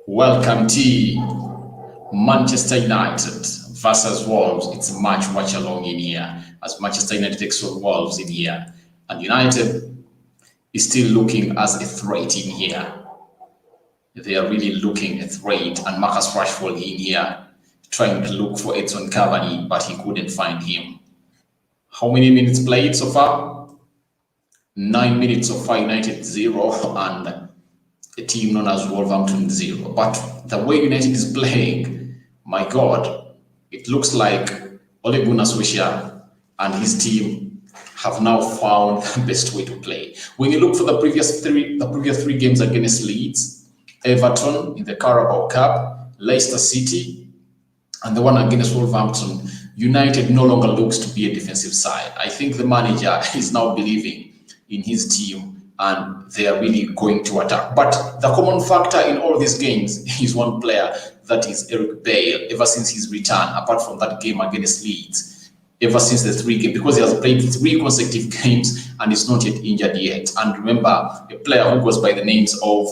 Welcome to Manchester United versus Wolves. It's a match watch along in here as Manchester United takes on Wolves in here. And United is still looking as a threat in here. They are really looking a threat, and Marcus Rashford in here trying to look for Edson Cavani, but he couldn't find him. How many minutes played so far? 9 minutes so far, United 0 and a team known as Wolverhampton 0. But the way United is playing, my God, it looks like Ole Gunnar Solskjaer and his team have now found the best way to play. When you look for the previous three games against Leeds, Everton in the Carabao Cup, Leicester City, and the one against Wolverhampton, United no longer looks to be a defensive side. I think the manager is now believing in his team and they are really going to attack. But the common factor in all these games is one player, that is Eric Bailly, ever since his return, apart from that game against Leeds, ever since the 3 games, because he has played 3 consecutive games and is not yet injured yet. And remember, a player who goes by the names of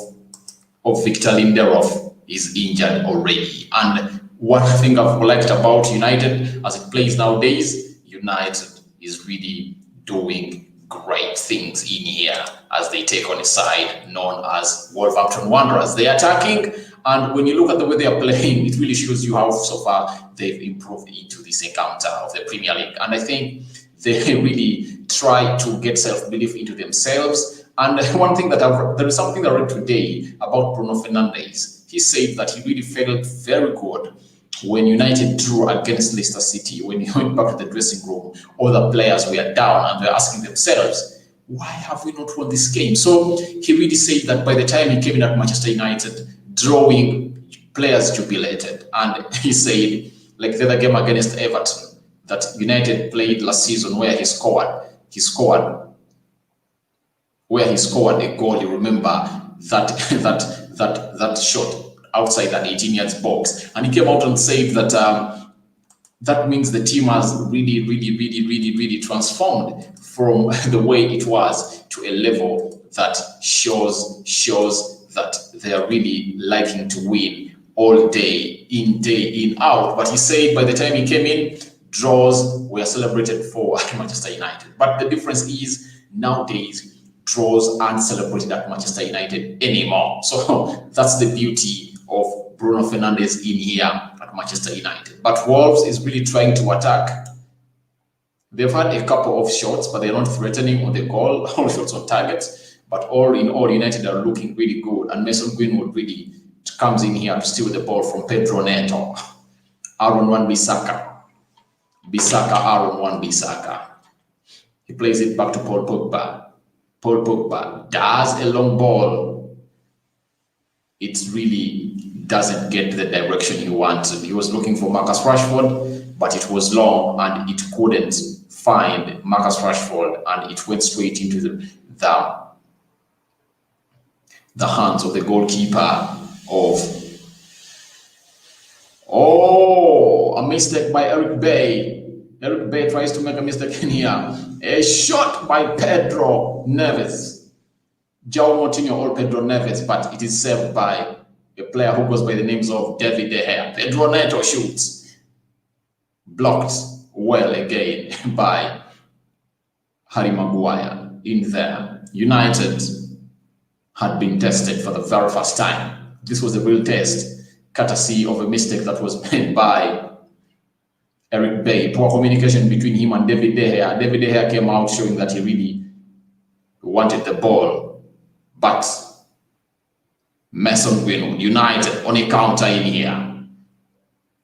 Victor Lindelof is injured already. And one thing I've liked about United as it plays nowadays, United is really doing great things in here as they take on a side known as Wolverhampton Wanderers. They are attacking, and when you look at the way they are playing, it really shows you how so far they've improved into this encounter of the Premier League. And I think they really try to get self-belief into themselves. And one thing that there is something I read today about Bruno Fernandes. He said that he really felt very good when United drew against Leicester City. When he went back to the dressing room, all the players were down and they're asking themselves, why have we not won this game? So he really said that by the time he came in at Manchester United, drawing, players jubilated. And he said, like the other game against Everton, that United played last season where he scored a goal. You remember that shot outside that 18 yards box, and he came out and said that that means the team has really transformed from the way it was to a level that shows that they are really liking to win all day in out. But he said by the time he came in, draws were celebrated for Manchester United. But the difference is nowadays draws aren't celebrated at Manchester United anymore. So that's the beauty of Bruno Fernandes in here at Manchester United. But Wolves is really trying to attack. They've had a couple of shots, but they're not threatening on the goal, all shots on target. But all in all, United are looking really good. And Mason Greenwood really comes in here to steal the ball from Pedro Neto. Aaron Wan-Bissaka. Aaron Wan-Bissaka. He plays it back to Paul Pogba. Paul Pogba does a long ball. It really doesn't get the direction he wanted. He was looking for Marcus Rashford, but it was long and it couldn't find Marcus Rashford, and it went straight into the hands of the goalkeeper a mistake by Eric Bailly. Eric Bailly tries to make a mistake in here. A shot by Pedro Neves. João Moutinho or Pedro Neves, but it is saved by a player who goes by the names of David De Gea. Pedro Neto shoots. Blocked well again by Harry Maguire in there. United had been tested for the very first time. This was a real test, courtesy of a mistake that was made by Eric Bailly. Poor communication between him and David De Gea. David De Gea came out showing that he really wanted the ball. But Mason Greenwood, United on a counter in here,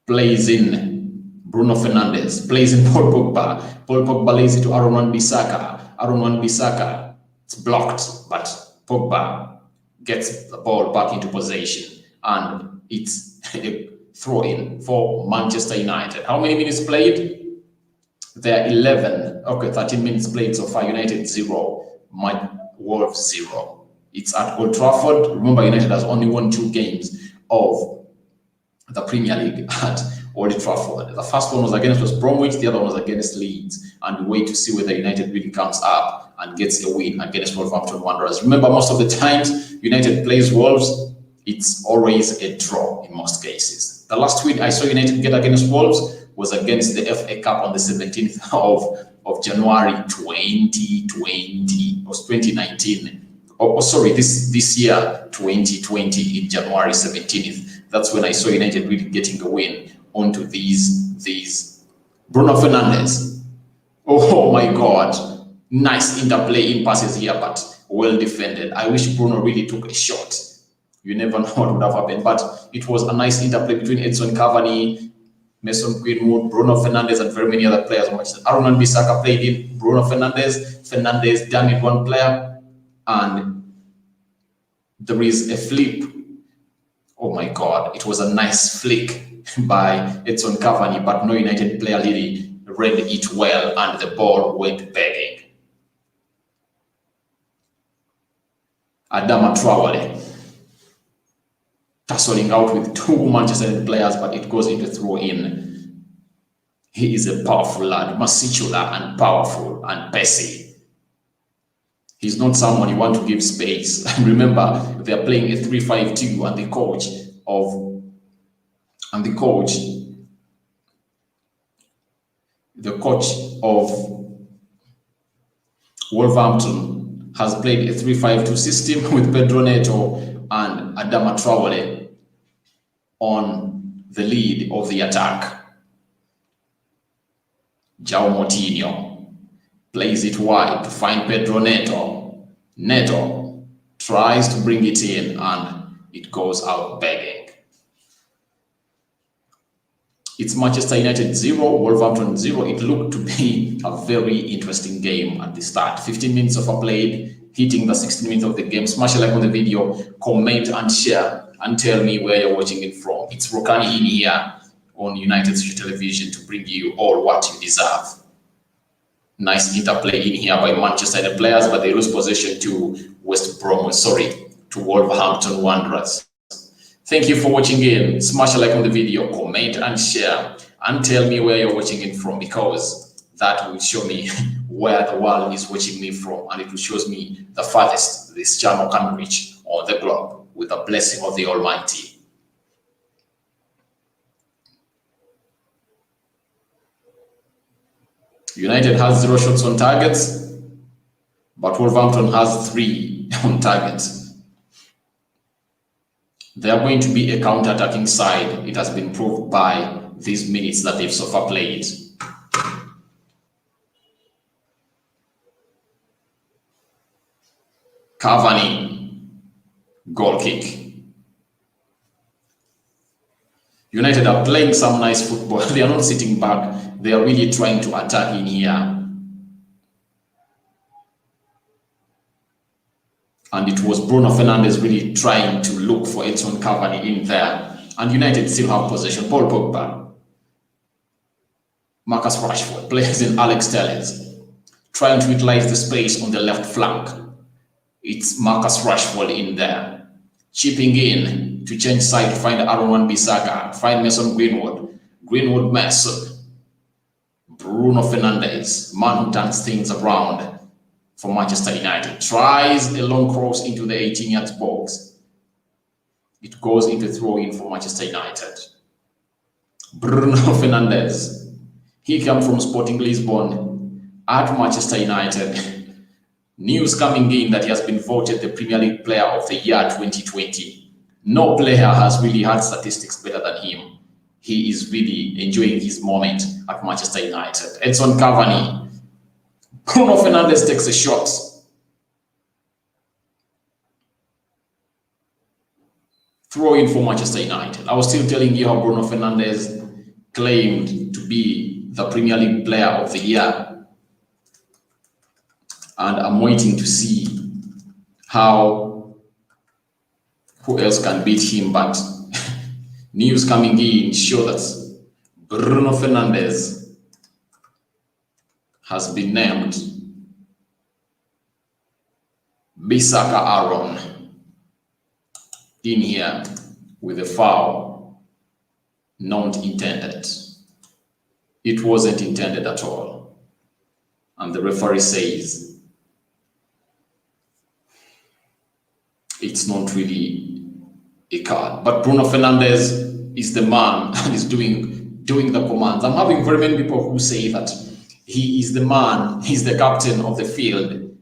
plays in Bruno Fernandes, plays in Paul Pogba. Paul Pogba lays it to Aaron Wan-Bissaka. Aaron Wan-Bissaka, it's blocked, but Pogba gets the ball back into possession, and it's a throw-in for Manchester United. How many minutes played? There are 13 minutes played so far. United 0, Wolves 0. It's at Old Trafford. Remember, United has only won 2 games of the Premier League at Old Trafford. The first one was against West Bromwich, the other one was against Leeds. And we wait to see whether United really comes up and gets a win against Wolverhampton Wanderers. Remember, most of the times United plays Wolves, It's always a draw in most cases. The last win I saw United get against Wolves was against the FA Cup on the 17th of January 2020, or 2019. Oh, sorry, this year, 2020, in January 17th. That's when I saw United really getting a win onto these Bruno Fernandes. Oh my God. Nice interplay in passes here, but well defended. I wish Bruno really took a shot. You never know what would have happened, but it was a nice interplay between Edson Cavani, Mason Greenwood, Bruno Fernandes, and very many other players. Aaron Wan-Bissaka played in, Bruno Fernandes damaged one player, and there is a flip. Oh my God, it was a nice flick by Edson Cavani, but no United player really read it well, and the ball went begging. Adama Traore tussling out with two Manchester United players, but it goes into throw-in. He is a powerful lad, muscular and powerful and pacey. He's not someone you want to give space. Remember, they're playing a 3-5-2, and the coach of Wolverhampton has played a 3-5-2 system with Pedro Neto and Adama Traore on the lead of the attack. João Moutinho plays it wide to find Pedro Neto. Neto tries to bring it in, and it goes out begging. It's Manchester United 0, Wolverhampton 0. It looked to be a very interesting game at the start. 15 minutes of a play, hitting the 16 minutes of the game. Smash a like on the video, comment and share, and tell me where you're watching it from. It's Rokani in here on United Social Television to bring you all what you deserve. Nice interplay in here by Manchester United players, but they lose possession to to Wolverhampton Wanderers. Thank you for watching in. Smash a like on the video, comment and share, and tell me where you're watching it from, because that will show me where the world is watching me from, and it will show me the farthest this channel can reach on the globe with the blessing of the Almighty. United has 0 shots on targets, but Wolverhampton has 3 on targets. They are going to be a counter-attacking side. It has been proved by these minutes that they've so far played. Cavani, goal kick. United are playing some nice football. They are not sitting back. They are really trying to attack in here. And it was Bruno Fernandes really trying to look for Edson Cavani in there. And United still have possession. Paul Pogba, Marcus Rashford plays in Alex Telles, trying to utilize the space on the left flank. It's Marcus Rashford in there, chipping in to change side to find Aaron Wan-Bissaka, find Mason Greenwood, Mason, Bruno Fernandes, man who turns things around for Manchester United, tries a long cross into the 18-yard box. It goes into throw-in for Manchester United. Bruno Fernandes, he comes from Sporting Lisbon at Manchester United. News coming in that he has been voted the Premier League Player of the Year 2020. No player has really had statistics better than him. He is really enjoying his moment at Manchester United. Edson Cavani, Bruno Fernandes takes a shot. Throw in for Manchester United. I was still telling you how Bruno Fernandes claimed to be the Premier League Player of the Year. And I'm waiting to see who else can beat him. But news coming in show that Bruno Fernandes has been named Bissaka Aaron in here with a foul not intended. It wasn't intended at all. And the referee says it's not really a card. But Bruno Fernandes is the man and is doing the commands. I'm having very many people who say that he is the man, he's the captain of the field,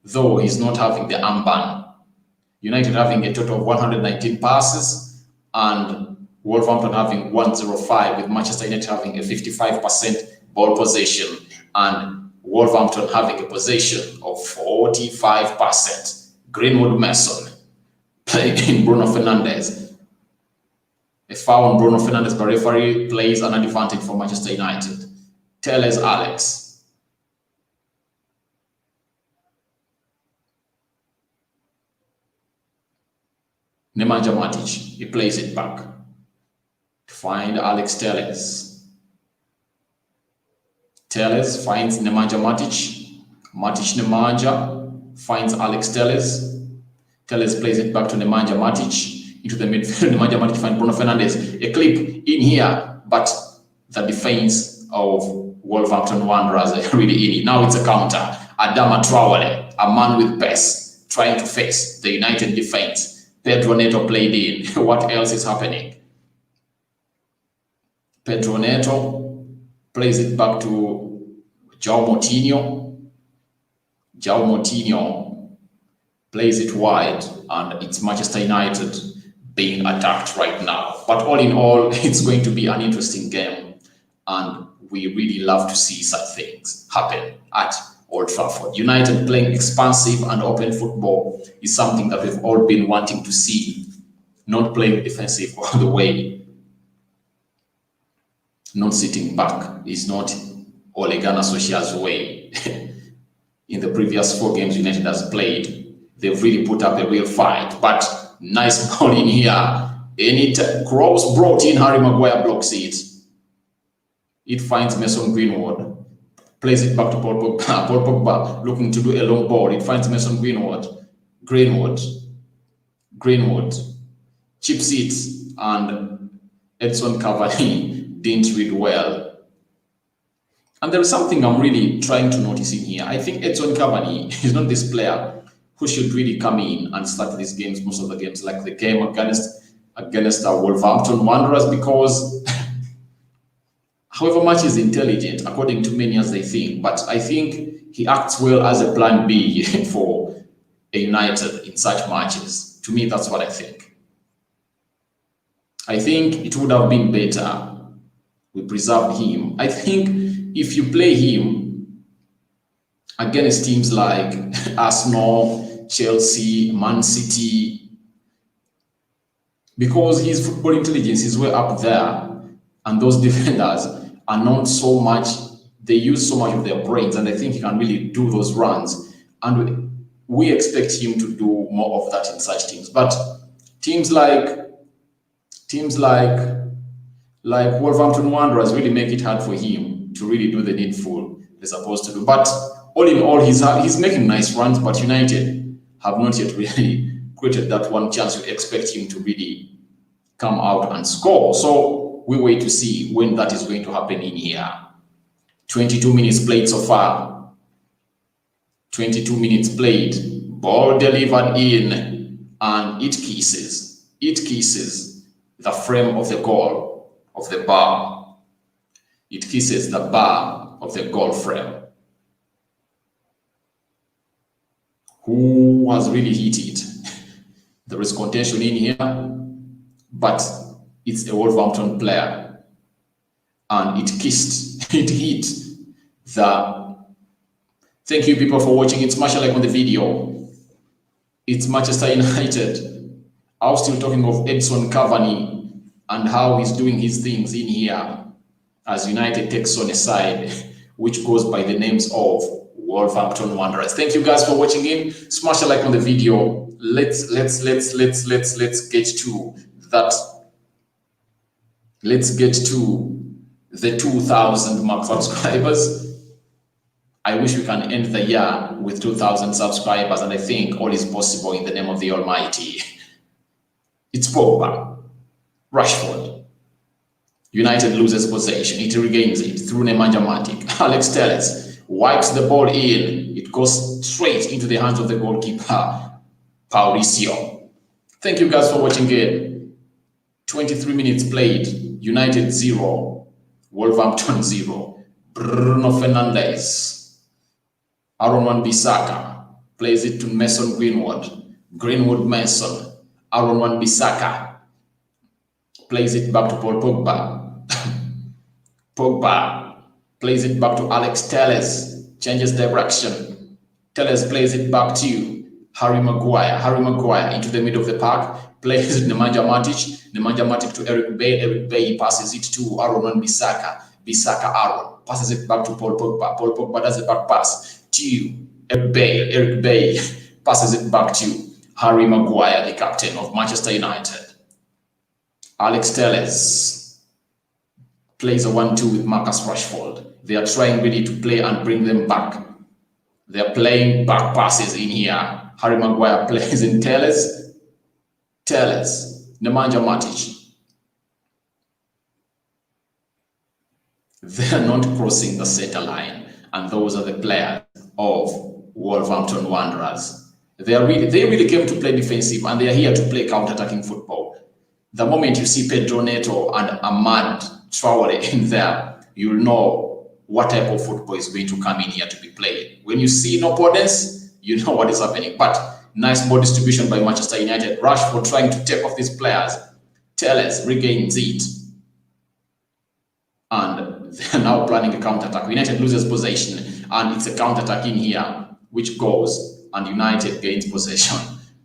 though he's not having the armband. United having a total of 119 passes and Wolverhampton having 105, with Manchester United having a 55% ball possession and Wolverhampton having a possession of 45%. Greenwood Mason playing Bruno Fernandes. A foul on Bruno Fernandes by referee plays an advantage for Manchester United. Telles Alex. Nemanja Matic, he plays it back to find Alex Telles. Telles finds Nemanja Matic. Nemanja finds Alex Telles. Telles plays it back to Nemanja Matic into the midfield. Nemanja Matic finds Bruno Fernandes. A clip in here, but the defense of Wolverhampton Wanderers are really in it. Now it's a counter. Adama Traore, a man with pace, trying to face the United defense. Pedro Neto played in. What else is happening? Pedro Neto plays it back to João Moutinho. João Moutinho plays it wide, and it's Manchester United being attacked right now. But all in all, it's going to be an interesting game, and we really love to see such things happen at Old Trafford. United playing expansive and open football is something that we've all been wanting to see. Not playing defensive all the way. Not sitting back is not Ole Gunnar Solskjaer's way. In the previous 4 games United has played, they've really put up a real fight. But nice ball in here. And cross brought in, Harry Maguire blocks it. It finds Mason Greenwood. Plays it back to Paul Pogba. Paul Pogba looking to do a long ball. It finds Mason Greenwood. Greenwood chips it, and Edson Cavani didn't read well. And there is something I'm really trying to notice in here. I think Edson Cavani is not this player who should really come in and start these games, most of the games, like the game against our Wolverhampton Wanderers, because however much he's intelligent, according to many as they think, but I think he acts well as a plan B for a United in such matches. To me, that's what I think. I think it would have been better we preserved him. I think if you play him against teams like Arsenal, Chelsea, Man City, because his football intelligence is way up there, and those defenders are not so much, they use so much of their brains, and I think he can really do those runs. And we expect him to do more of that in such teams. But teams like Wolverhampton Wanderers really make it hard for him to really do the needful they're supposed to do. But all in all, he's making nice runs, but United have not yet really created that one chance you expect him to really come out and score. So we wait to see when that is going to happen in here. 22 minutes played so far. 22 minutes played. Ball delivered in, and it kisses the frame of the goal, of the bar. It kisses the bar of the goal frame. Who has really hit it? There is contention in here, but it's a Wolverhampton player, and it hit the. Thank you, people, for watching. It's much like on the video. It's Manchester United. I was still talking of Edson Cavani and how he's doing his things in here as United takes on a side which goes by the names of Wolverhampton Wanderers. Thank you guys for watching in. Smash a like on the video. Let's get to that. Let's get to the 2,000 mark subscribers. I wish we can end the year with 2,000 subscribers, and I think all is possible in the name of the Almighty. It's Pogba, Rashford. United loses possession. It regains it through Nemanja Matic. Alex Telles wipes the ball in. It goes straight into the hands of the goalkeeper, Mauricio. Thank you guys for watching again. 23 minutes played. United 0, Wolverhampton 0. Bruno Fernandes. Aaron Wan-Bissaka plays it to Mason Greenwood. Greenwood Mason. Aaron Wan-Bissaka plays it back to Paul Pogba. Pogba plays it back to Alex Telles. Changes direction. Telles plays it back to Harry Maguire. Harry Maguire into the middle of the park. Plays Nemanja Matic. Nemanja Matic to Eric Bailly. Eric Bailly passes it to Aaron Wan-Bissaka. Bissaka Aaron passes it back to Paul Pogba. Paul Pogba does a back pass to Eric Bailly. Eric Bailly passes it back to Harry Maguire, the captain of Manchester United. Alex Telles plays a 1-2 with Marcus Rashford. They are trying really to play and bring them back. They are playing back passes in here. Harry Maguire plays in Telles. Nemanja Matic. They are not crossing the center line, and those are the players of Wolverhampton Wanderers. They really came to play defensive, and they are here to play counter-attacking football. The moment you see Pedro Neto and Amad Traore in there, you'll know what type of football is going to come in here to be played. When you see no opponents, you know what is happening. But nice ball distribution by Manchester United. Rashford trying to take off these players. Telles regains it. And they're now planning a counter-attack. United loses possession, and it's a counter-attack in here, which goes, and United gains possession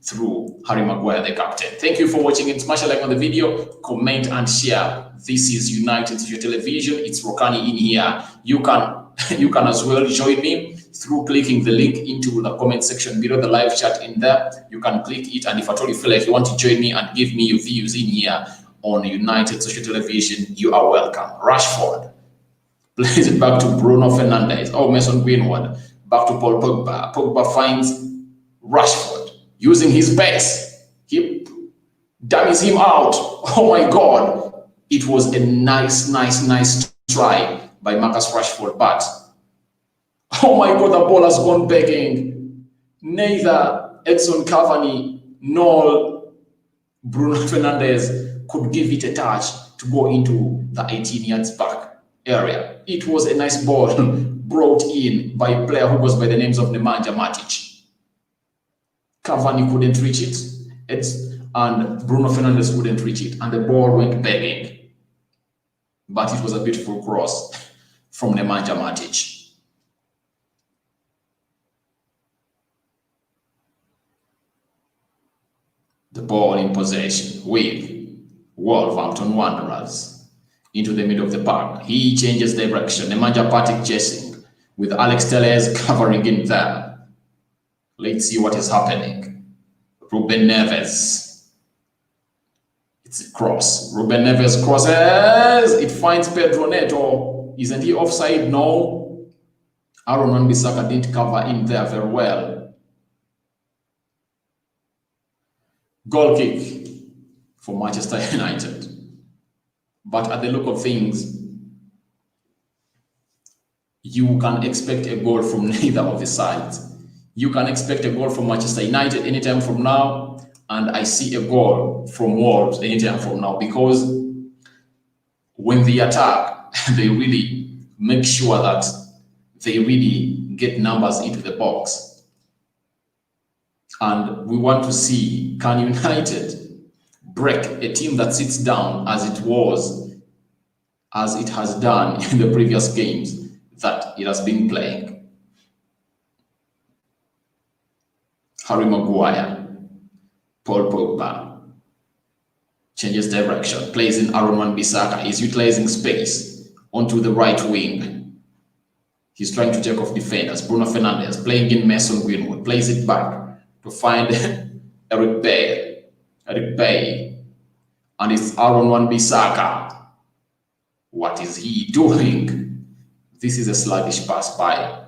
through Harry Maguire, the captain. Thank you for watching. Smash a like on the video, comment and share. This is United Studio Television. It's Rokani in here. You can as well join me through clicking the link into the comment section below, the live chat in there. You can click it, and if at all you feel like you want to join me and give me your views in here on United Social Television, you are welcome. Rashford plays it back to Bruno Fernandes. Oh, Mason Greenwood. Back to Paul Pogba. Pogba finds Rashford using his pace. He dummies him out. Oh my God. It was a nice try by Marcus Rashford, but oh my God, the ball has gone begging. Neither Edson Cavani nor Bruno Fernandes could give it a touch to go into the 18 yards back area. It was a nice ball brought in by a player who goes by the names of Nemanja Matic. Cavani couldn't reach it, and Bruno Fernandes couldn't reach it, and the ball went begging. But it was a beautiful cross from Nemanja Matic. The ball in possession with Wolverhampton Wanderers into the middle of the park. He changes direction. Nemanja Matic chasing with Alex Telles covering in there. Let's see what is happening. Ruben Neves. It's a cross. Ruben Neves crosses. It finds Pedro Neto. Isn't he offside? No. Aaron Wan-Bissaka didn't cover in there very well. Goal kick for Manchester United. But at the look of things, you can expect a goal from neither of the sides. You can expect a goal from Manchester United anytime from now, and I see a goal from Wolves anytime from now, because when they attack, they really make sure that they really get numbers into the box. And we want to see, can United break a team that sits down as it has done in the previous games that it has been playing? Harry Maguire. Paul Pogba changes direction, plays in Aaron Wan-Bissaka. He's utilizing space onto the right wing. He's trying to take off defenders. Bruno Fernandes playing in Mason Greenwood, plays it back to find Eric Bailly. And it's Aaron Wan-Bissaka. What is he doing? This is a sluggish pass by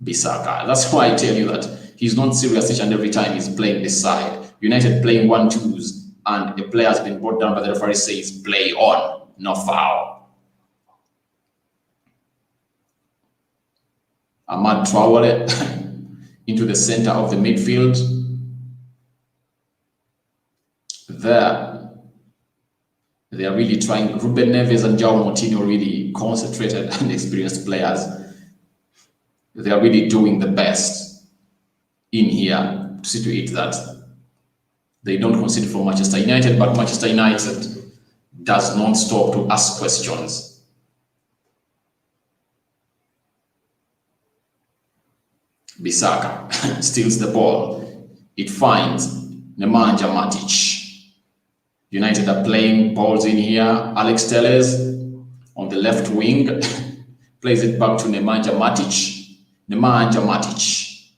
Bissaka. That's why I tell you that he's not serious each and every time he's playing this side. United playing 1-2s, and a player has been brought down by the referee, says play on, no foul. Amad Traore into the center of the midfield. There They are really trying. Ruben Neves and João Moutinho really concentrated and experienced players. They are really doing the best in here to see to it that they don't concede from Manchester United, but Manchester United does not stop to ask questions. Bissaka steals the ball. It finds Nemanja Matic. United are playing balls in here. Alex Telles on the left wing plays it back to Nemanja Matic. Nemanja Matic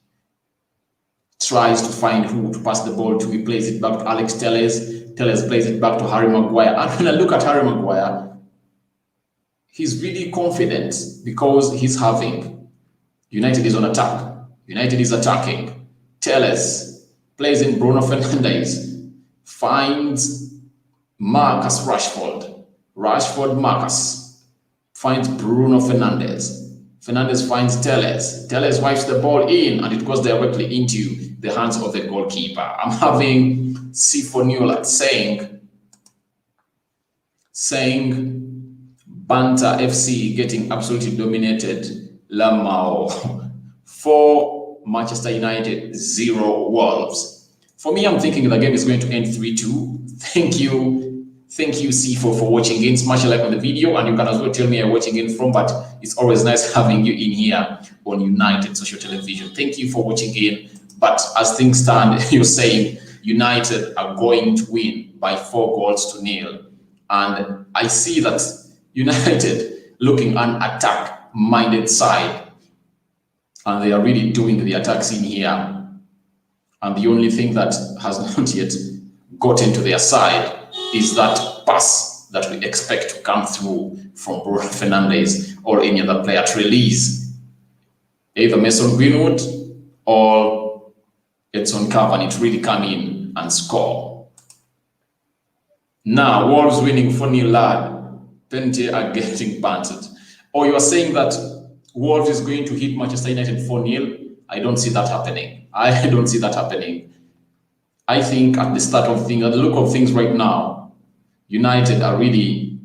tries to find who to pass the ball to. He plays it back to Alex Telles. Telles plays it back to Harry Maguire. And when I look at Harry Maguire, he's really confident because he's having United is on attack. United is attacking. Telles plays in Bruno Fernandes, finds Marcus Rashford. Marcus finds Bruno Fernandes. Fernandes finds Telles. Telles wipes the ball in and it goes directly into the hands of the goalkeeper. I'm having C4 Newland saying Banta FC getting absolutely dominated. Lamau. 4 Manchester United, 0 Wolves. For me, I'm thinking the game is going to end 3-2. Thank you, C4, for watching in. Smash a like on the video, and you can as well tell me you're watching in from, but it's always nice having you in here on United Social Television. Thank you for watching in. But as things stand, you're saying United are going to win by 4-0. And I see that United looking an attack-minded side, and they are really doing the attacks in here. And the only thing that has not yet gotten to their side is that pass that we expect to come through from Bruno Fernandes or any other player to release either Mason Greenwood or Edson Cavani to really come in and score. Now, Wolves winning 4-0 lad. Pente are getting bantered. Or you are saying that Wolves is going to hit Manchester United 4-0. I don't see that happening. I don't see that happening. I think at the start of things, at the look of things right now, United are really,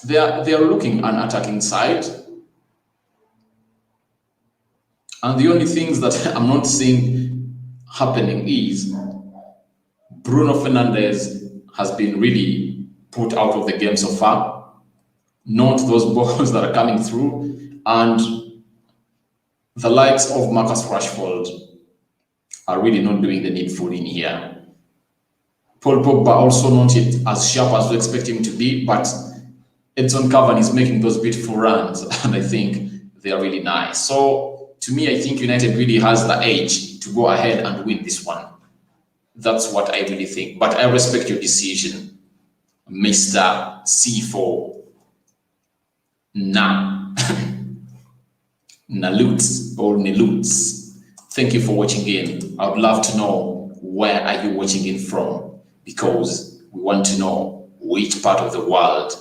they are looking an attacking side. And the only things that I'm not seeing happening is Bruno Fernandes has been really put out of the game so far. Not those balls that are coming through. And the likes of Marcus Rashford are really not doing the needful in here. Paul Pogba also not yet as sharp as we expect him to be, but Edson Cavani is making those beautiful runs, and I think they are really nice. So to me, I think United really has the edge to go ahead and win this one. That's what I really think. But I respect your decision, Mr. C4. Nalutz or Nilutz. Thank you for watching in. I would love to know where are you watching in from, because we want to know which part of the world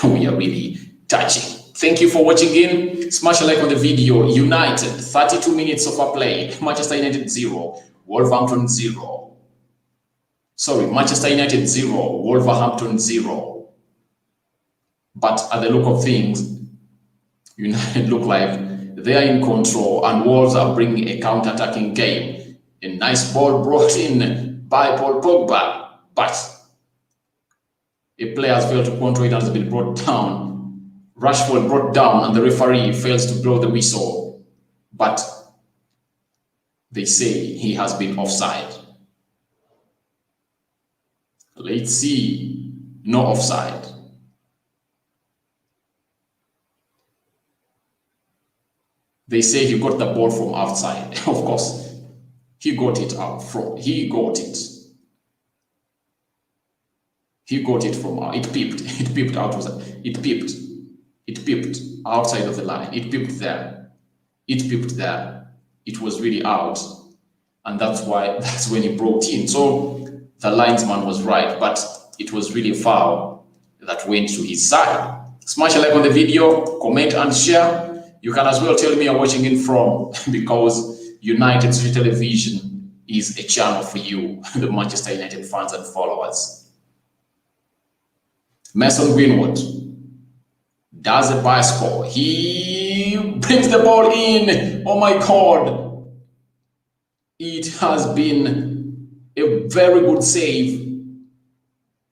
we are really touching. Thank you for watching in. Smash a like on the video. United, 32 minutes of play. Manchester United 0, Wolverhampton 0. Sorry, Manchester United 0, Wolverhampton 0. But at the look of things, United look like they are in control, and Wolves are bringing a counter-attacking game. A nice ball brought in by Paul Pogba, but a player has failed to control it and has been brought down. Rashford brought down, and the referee fails to blow the whistle, but they say he has been offside. Let's see. No offside. They say he got the ball from outside. Of course, he got it out from. He got it from. It peeped. It peeped out. It peeped. It peeped outside of the line. It peeped there. It peeped there. It was really out, and that's when he broke in. So the linesman was right, but it was really a foul that went to his side. Smash a like on the video, comment and share. You can as well tell me you're watching in from, because United Social Television is a channel for you, the Manchester United fans and followers. Mason Greenwood does a bicycle. He brings the ball in. Oh my God. It has been a very good save.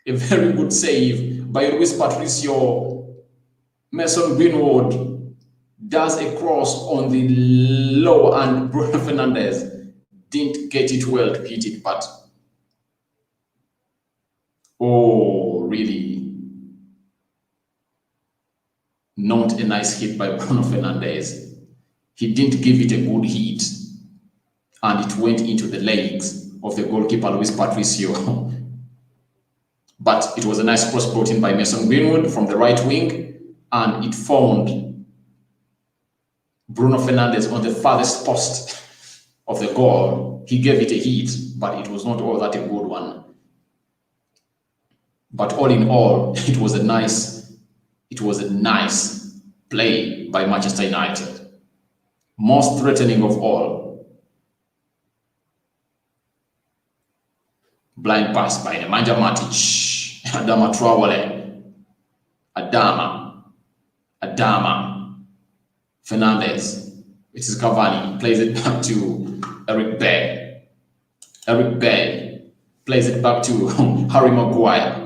A very good save by Luis Patricio. Mason Greenwood does a cross on the low, and Bruno Fernandes didn't get it well to hit it, but oh, really not a nice hit by Bruno Fernandes. He didn't give it a good hit, and it went into the legs of the goalkeeper Luis Patricio. But it was a nice cross brought in by Mason Greenwood from the right wing, and it found Bruno Fernandes on the farthest post of the goal. He gave it a hit, but it was not all that a good one. But all in all, it was a nice play by Manchester United. Most threatening of all. Blind pass by Nemanja Matic. Adama Traore. Adama. Fernandes. It is Cavani. Plays it back to Eric Bailly. Eric Bailly plays it back to Harry Maguire.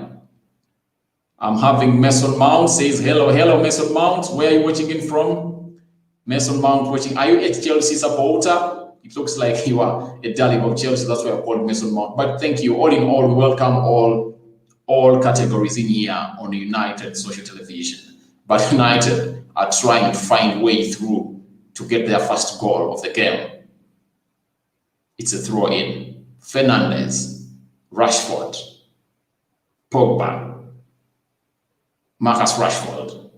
I'm having Mason Mount says, hello, Mason Mount. Where are you watching in from? Mason Mount watching. Are you a Chelsea supporter? It looks like you are a darling of Chelsea. That's why I called Mason Mount. But thank you. All in all, we welcome all categories in here on United social television. But United are trying to find a way through to get their first goal of the game. It's a throw in. Fernandes, Rashford, Pogba, Marcus Rashford.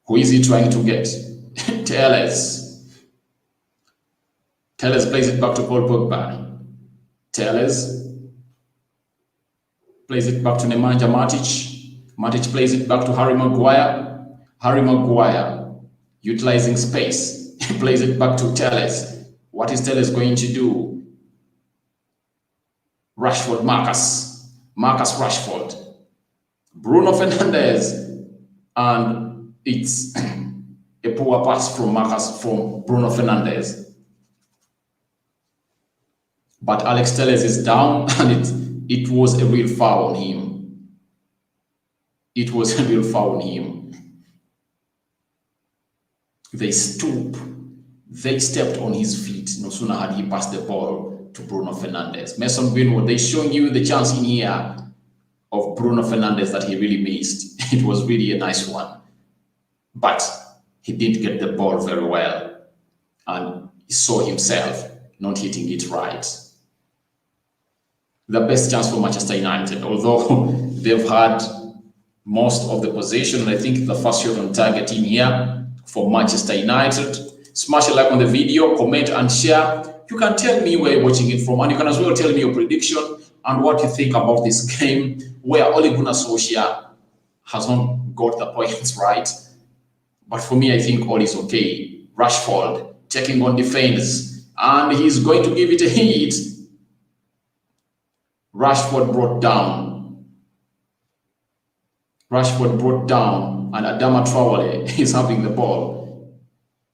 Who is he trying to get? Telles. Telles plays it back to Paul Pogba. Telles plays it back to Nemanja Matic. Matic plays it back to Harry Maguire. Harry Maguire, utilizing space, plays it back to Telles. What is Telles going to do? Rashford, Marcus Rashford. Bruno Fernandes, and it's a poor pass from Bruno Fernandes. But Alex Telles is down, and it was a real foul on him. It was a real foul on him. They stepped on his feet. No sooner had he passed the ball to Bruno Fernandes. Mason Greenwood, they showing you the chance in here of Bruno Fernandes that he really missed. It was really a nice one. But he didn't get the ball very well. And he saw himself not hitting it right. The best chance for Manchester United, although they've had most of the possession. I think the first shot on target in here for Manchester United. Smash a like on the video, comment and share. You can tell me where you're watching it from, and you can as well tell me your prediction and what you think about this game, where Ole Gunnar Solskjaer has not got the points right. But for me, I think all is okay. Rashford taking on defenders, and he's going to give it a hit. Rashford brought down, and Adama Traore is having the ball,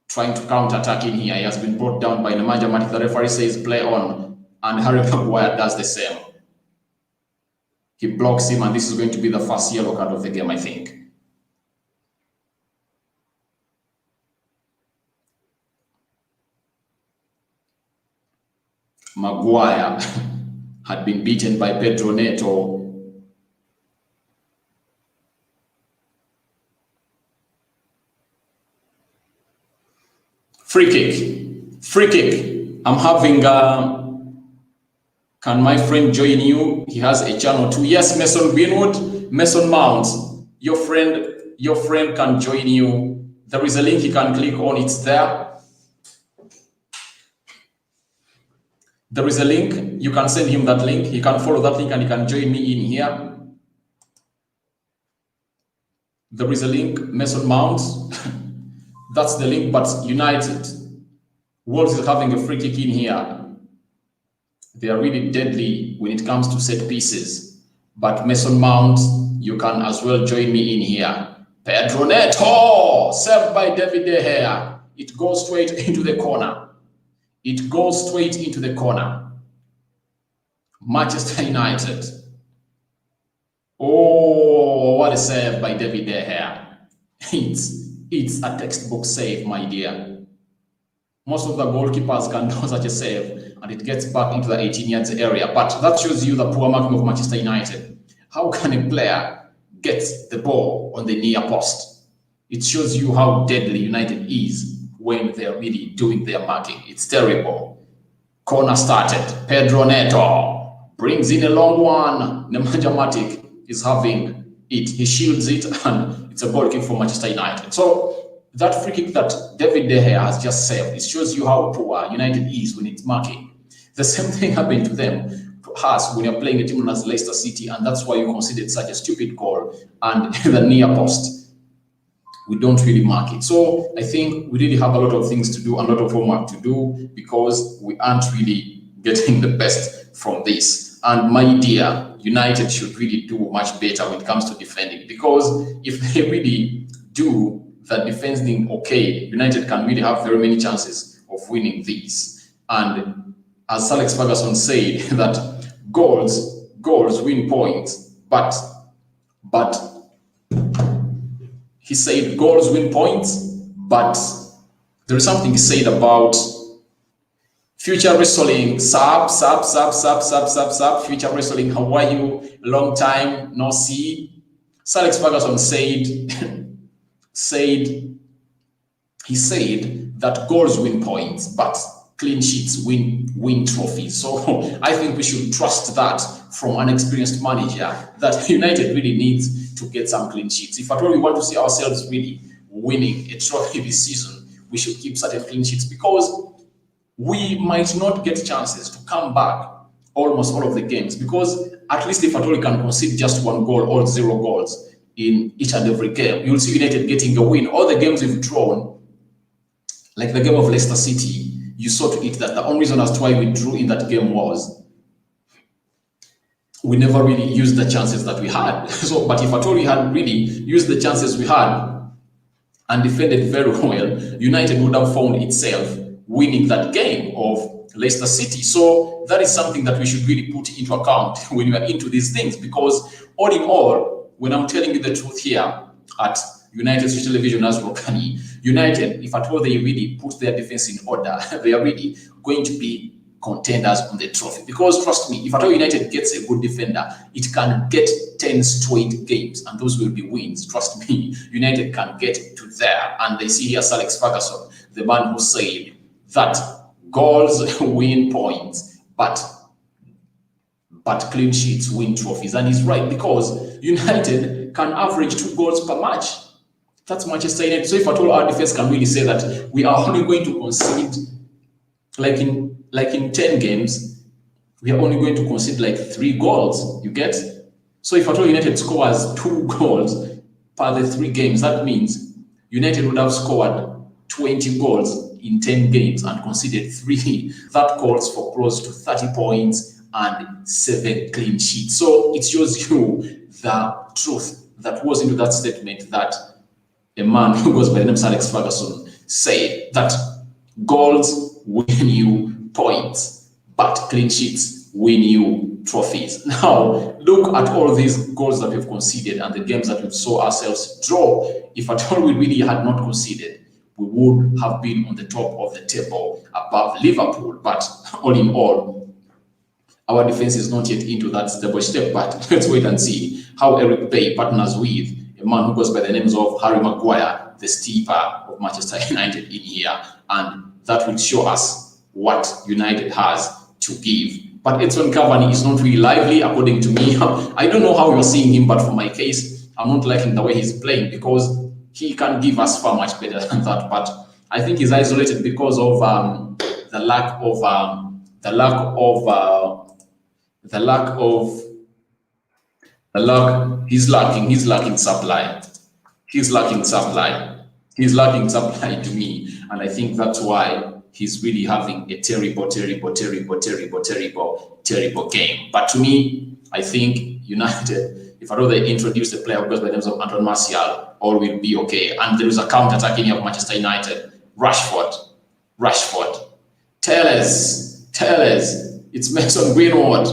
trying to counter-attack in here. He has been brought down by Nemanja Matic. The referee says play on, and Harry Maguire does the same. He blocks him, and this is going to be the first yellow card of the game, I think. Maguire had been beaten by Pedro Neto. Free kick. I'm having, can my friend join you? He has a channel too. Yes, Mason Greenwood, Mason Mount, your friend can join you. There is a link you can click on, it's there. There is a link, you can send him that link, he can follow that link and he can join me in here. There is a link, Mason Mount, that's the link, but United, Wolves is having a free kick in here. They are really deadly when it comes to set pieces, but Mason Mount, you can as well join me in here. Pedro Neto, saved by David De Gea. It goes straight into the corner. It goes straight into the corner. Manchester United. Oh, what a save by David De Gea. It's a textbook save, my dear. Most of the goalkeepers can do such a save, and it gets back into the 18 yards area. But that shows you the poor marking of Manchester United. How can a player get the ball on the near post? It shows you how deadly United is when they're really doing their marking. It's terrible. Corner started. Pedro Neto brings in a long one. Nemanja Matic is having it. He shields it, and it's a goal kick for Manchester United. So that free kick that David De Gea has just saved, it shows you how poor United is when it's marking. The same thing happened to them, to us, when you're playing a team known as Leicester City, and that's why you considered such a stupid goal and the near post. We don't really mark it. So I think we really have a lot of things to do, a lot of homework to do, because we aren't really getting the best from this. And my dear, United should really do much better when it comes to defending, because if they really do the defending okay, United can really have very many chances of winning these. And as Alex Ferguson said, that goals win points, but he said goals win points, but there is something he said about future wrestling, future wrestling, how are you? Long time no see. Sir Alex Ferguson said that goals win points, but clean sheets win trophies. So I think we should trust that from an experienced manager, that United really needs to get some clean sheets. If at all we want to see ourselves really winning a trophy this season, we should keep certain clean sheets, because we might not get chances to come back almost all of the games, because at least if at all we can concede just one goal or 0 goals in each and every game, you'll see United getting a win. All the games we've drawn, like the game of Leicester City, you saw to it that the only reason as to why we drew in that game was we never really used the chances that we had. So, but if at all we had really used the chances we had and defended very well, United would have found itself winning that game of Leicester City. So that is something that we should really put into account when we are into these things, because all in all, when I'm telling you the truth here at United Street Television as Rokani, United, if at all they really put their defense in order, they are really going to be contenders on the trophy. Because trust me, if at all United gets a good defender, it can get 10 straight games, and those will be wins. Trust me, United can get to there. And they see here Sir Alex Ferguson, the man who said that goals win points, but clean sheets win trophies. And he's right, because United can average 2 goals per match. That's Manchester United. So if at all our defense can really say that we are only going to concede, like in 10 games, we are only going to concede like 3 goals, you get? So if at all United scores 2 goals per the 3 games, that means United would have scored 20 goals in 10 games and conceded 3. That calls for close to 30 points and 7 clean sheets. So it shows you the truth that was into that statement that a man who goes by the name of Alex Ferguson said, that goals win you points, but clean sheets win you trophies. Now, look at all these goals that we've conceded and the games that we saw ourselves draw. If at all we really had not conceded, we would have been on the top of the table above Liverpool. But all in all, our defense is not yet into that stable step. But let's wait and see how Eric Bay partners with a man who goes by the names of Harry Maguire, the skipper of Manchester United, in here. And that will show us what United has to give. But Edson Cavani is not really lively, according to me. I don't know how you're seeing him, but for my case, I'm not liking the way he's playing, because he can give us far much better than that. But I think he's isolated because of he's lacking supply. He's lacking supply to me. And I think that's why he's really having a terrible game. But to me, I think United If at all they introduce a player who goes by the name of Anton Martial, all will be okay. And there is a counter-attacking here of Manchester United. Rashford, Tellers, it's Mason Greenwood.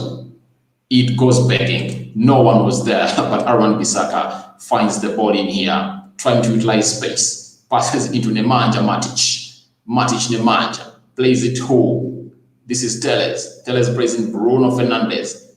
It goes begging. No one was there, but Aaron Bissaka finds the ball in here, trying to utilize space. Passes into Nemanja Nemanja plays it who? This is Tellers. Tellers plays in Bruno Fernandes.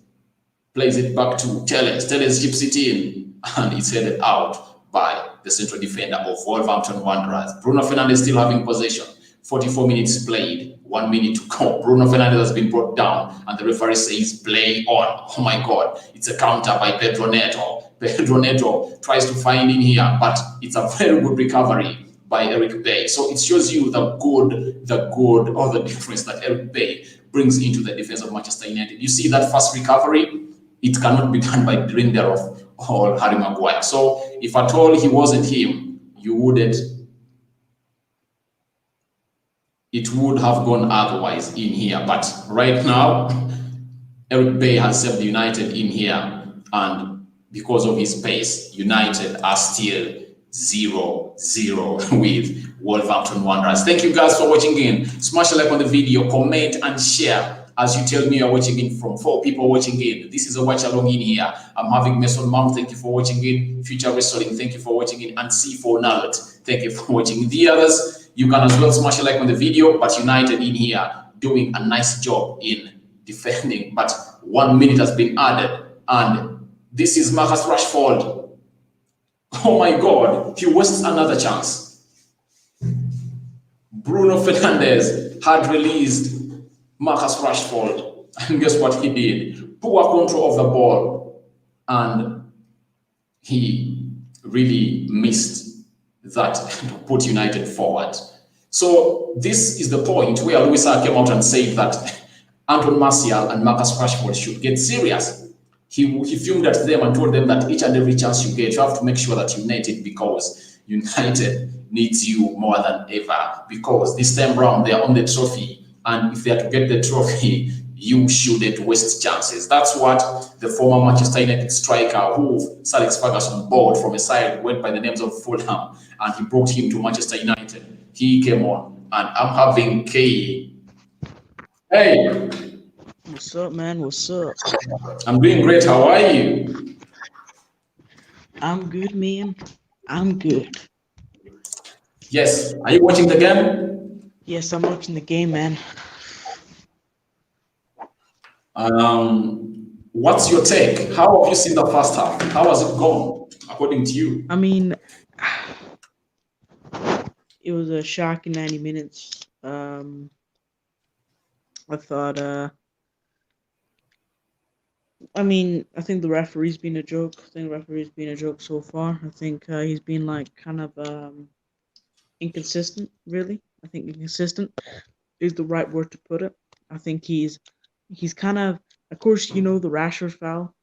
Plays it back to Tellers. Tellers chips it in, and it's headed out by the central defender of Wolverhampton Wanderers. Bruno Fernandes still having possession. 44 minutes played, 1 minute to go. Bruno Fernandes has been brought down, and the referee says play on. Oh my God, it's a counter by Pedro Neto. Pedro Neto tries to find in here, but it's a very good recovery by Eric Bay. So it shows you the difference that Eric Bay brings into the defense of Manchester United. You see that fast recovery? It cannot be done by Lindelof or Harry Maguire. So if at all he wasn't him, it would have gone otherwise in here. But right now, Eric Bay has saved United in here, and because of his pace, United are still 0-0 with Wolverhampton Wanderers. Thank you guys for watching in. Smash a like on the video, comment and share as you tell me you're watching in from 4 people watching in. This is a watch along in here. I'm having Mason Mount, thank you for watching in. Future Wrestling, thank you for watching in. And C4 Nallet, thank you for watching. The others, you can as well smash a like on the video, but United in here doing a nice job in defending. But 1 minute has been added, and this is Marcus Rashford. Oh my God, he wastes another chance. Bruno Fernandes had released Marcus Rashford, and guess what he did? Poor control of the ball, and he really missed that to put United forward. So this is the point where Luis came out and said that Anton Martial and Marcus Rashford should get serious. He fumed at them and told them that each and every chance you get, you have to make sure that United, because United needs you more than ever, because this time round they are on the trophy. And if they are to get the trophy, you shouldn't waste chances. That's what the former Manchester United striker, who Sir Alex Ferguson bought from a side went by the names of Fulham, and he brought him to Manchester United. He came on, and I'm having K. Hey! What's up, man? What's up? I'm doing great. How are you? I'm good, man. I'm good. Yes. Are you watching the game? Yes, I'm watching the game, man. What's your take? How have you seen the first half? How has it gone, according to you? I mean, it was a shocking 90 minutes. I thought, I think the referee's been a joke. I think the referee's been a joke so far. I think he's been like kind of inconsistent, really. I think inconsistent is the right word to put it. I think he's kind of course, you know, the Rashford foul,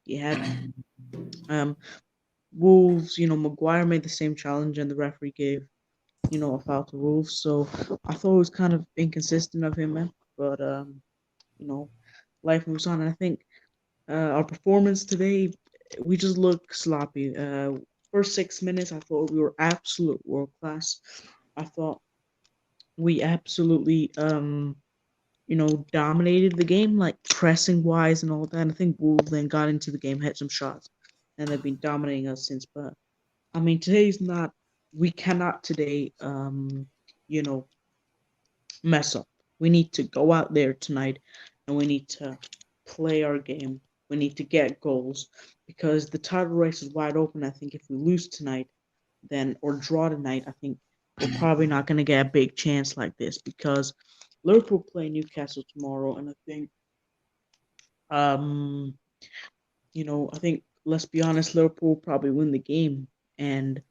he had. Wolves, you know, Maguire made the same challenge and the referee gave, you know, a foul to Wolves. So I thought it was kind of inconsistent of him, man. But you know, life moves on. And I think our performance today, we just look sloppy. First 6 minutes, I thought we were absolute world class. I thought we absolutely you know, dominated the game, like pressing wise and all that. And I think Wolves then got into the game, hit some shots, and they've been dominating us since. But I mean, today's not. We cannot today, you know, mess up. We need to go out there tonight, and we need to play our game. We need to get goals because the title race is wide open. I think if we lose tonight, then or draw tonight, I think we're probably not going to get a big chance like this because Liverpool play Newcastle tomorrow, and I think, um, you know, I think let's be honest, Liverpool probably win the game, and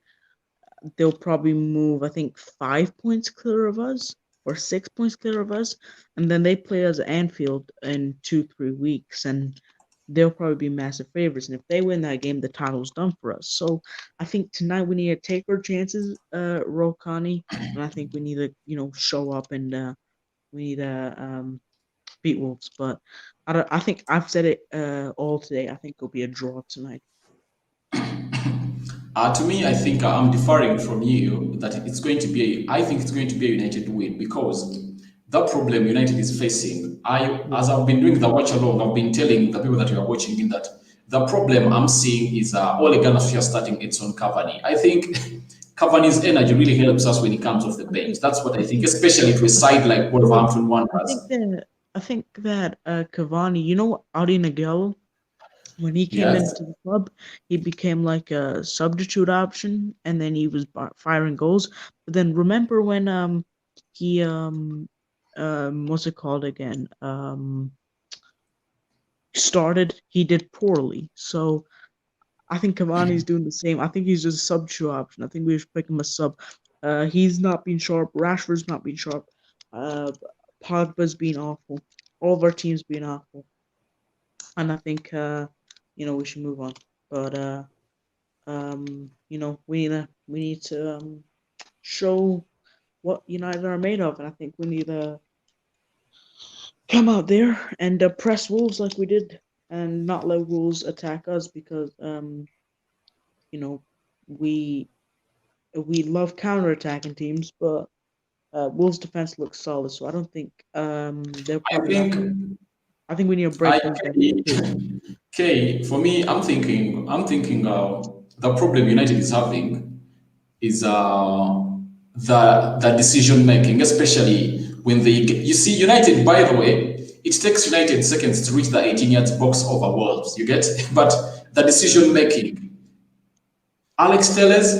they'll probably move, I think, 5 points clear of us or 6 points clear of us, and then they play us at Anfield in 2-3 weeks, and they'll probably be massive favorites. And if they win that game, the title's done for us. So I think tonight we need to take our chances, Rokani, and I think we need to, you know, show up and we need to beat Wolves. But I think I've said it all today. I think it'll be a draw tonight. To me, I think I'm differing from you that it's going to be. I think it's going to be a United win because the problem United is facing. Yeah. As I've been doing the watch along, I've been telling the people that we are watching in that the problem I'm seeing is Ole Gunnar Solskjaer starting its own Cavani. I think Cavani's energy really helps us when it comes off the I bench. think That's what I I think, think especially to a I think side like well, Wolverhampton I Wanderers. think that Cavani, Audi Nagel, when he came Yes. into the club, he became like a substitute option, and then he was firing goals. But then remember when he what's it called again? Started, he did poorly. So I think Cavani's doing the same. I think he's just a substitute option. I think we should pick him a sub. He's not been sharp. Rashford's not been sharp. Uh, Pogba's been awful. All of our teams been awful, and I think we should move on. But we need to show what United are made of, and I think we need to come out there and press Wolves like we did, and not let Wolves attack us because you know we we love counterattacking teams, but Wolves' defense looks solid, so I don't think they're I probably not think going. I think we need to I break them down okay, too. okay. For me, I'm thinking the problem United is having is the decision making, especially when they get, you see United. By the way, it takes United seconds to reach the 18 yards box over Wolves. You get, but the Yeah. decision making. Alex Telles,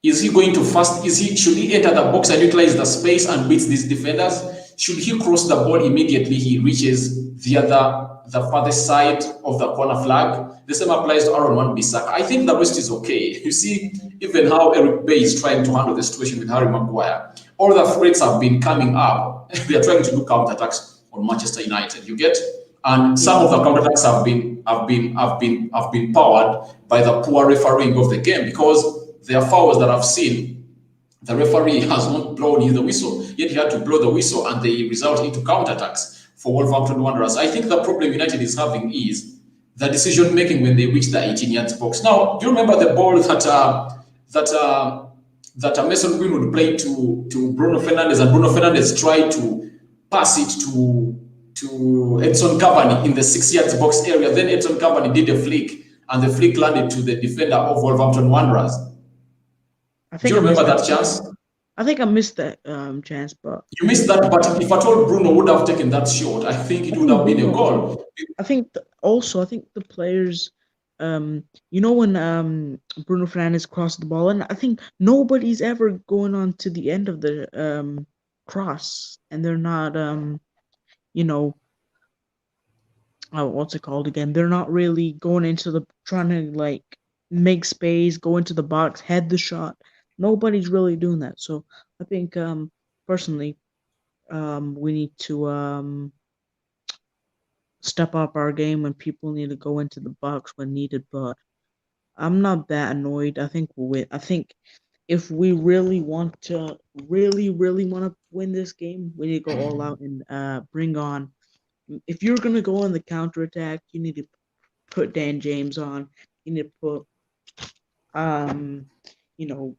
is he going to fast? Should he enter the box and utilize the space and beat these defenders? Should he cross the ball immediately he reaches the farthest side of the corner flag? The same applies to Aaron Wan-Bissaka. I think the rest is okay. You see, even how Eric Bay is trying to handle the situation with Harry Maguire. All the threats have been coming up. They are trying to do counter-attacks on Manchester United. You get? And Yeah. some of the counterattacks have been powered by the poor refereeing of the game because there are fouls that I've seen. The referee has not blown the whistle, yet he had to blow the whistle, and they result into counterattacks for Wolverhampton Wanderers. I think the problem United is having is the decision making when they reach the 18 yards box. Now, do you remember the ball that Mason Greenwood played to Bruno Fernandes, and Bruno Fernandes tried to pass it to Edson Cavani in the 6 yards box area? Then Edson Cavani did a flick, and the flick landed to the defender of Wolverhampton Wanderers. I Do think you I remember missed that. that chance? I think I missed that chance, but You missed that, but if at all Bruno would have taken that shot, I think I it would think have been a Bruno. goal. I think the players, when Bruno Fernandes crossed the ball, and I think nobody's ever going on to the end of the cross, and they're not you know what's it called again? They're not really going into the trying to like make space, go into the box, head the shot. Nobody's really doing that. So I think personally we need to step up our game when people need to go into the box when needed. But I'm not that annoyed. I think we'll win. I think if we really want to win this game, we need to go all out and bring on. If you're gonna go on the counter attack, you need to put Dan James on. You need to put um, you know,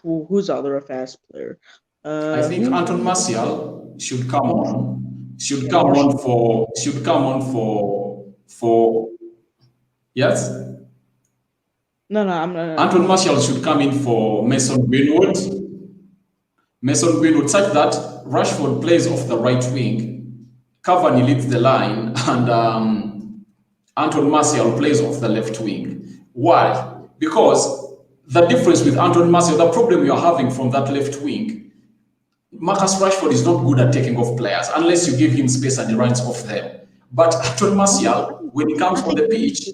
who's the other fast player? I think Anton Who? Martial should come Marshall. on. Should Yeah, come Marshall. on for yes. No, no, I'm not. Anton Martial should come in for Mason Greenwood. Mason Greenwood, such that Rashford plays off the right wing, Cavani leads the line, and Anton Martial plays off the left wing. Why? Because the difference with Anton Martial, the problem you're having from that left wing, Marcus Rashford is not good at taking off players unless you give him space and he runs off them. But Anton I Martial, think when he comes I on think the pitch,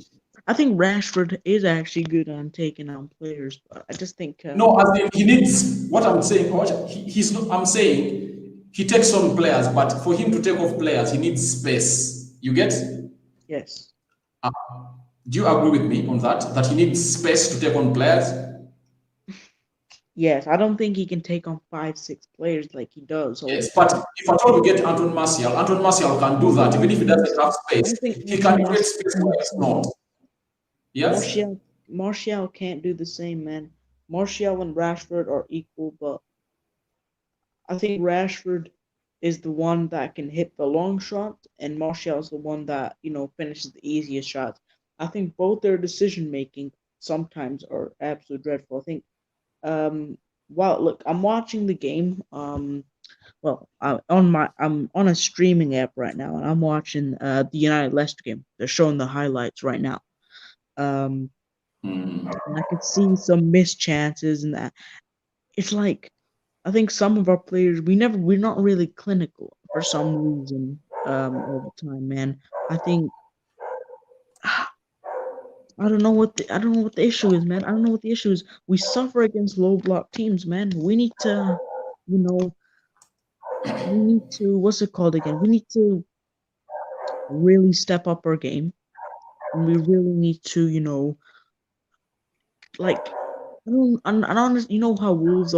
I think Rashford is actually good on taking on players, but I just think no, as in he needs what I'm saying. He's not, I'm saying he takes on players, but for him to take off players, he needs space. You get? yes. Uh, do you agree with me on that? That he needs space to take on players? Yes, I don't think he can take on 5, 6 players like he does all the Yes, but time. if at all you get Anton Martial can do that. Even if he doesn't have I space, think he Anton can create Martial space can where do it's the not. same. Yes? Martial can't do the same, man. Martial and Rashford are equal, but I think Rashford is the one that can hit the long shot, and Martial is the one that finishes the easiest shots. I think both their decision making sometimes are absolutely dreadful. I think well, look, I'm watching the game. Well, I'm on a streaming app right now, and I'm watching the United Leicester game. They're showing the highlights right now. Um, Hmm. and I could see some missed chances, and that it's like I think some of our players we're not really clinical for some reason. All the time, man. I think I don't know what the issue is, man. I don't know what the issue is. We suffer against low block teams, man. We need to, you know, we need to what's it called again? We need to really step up our game, and we really need to, like I don't you know how Wolves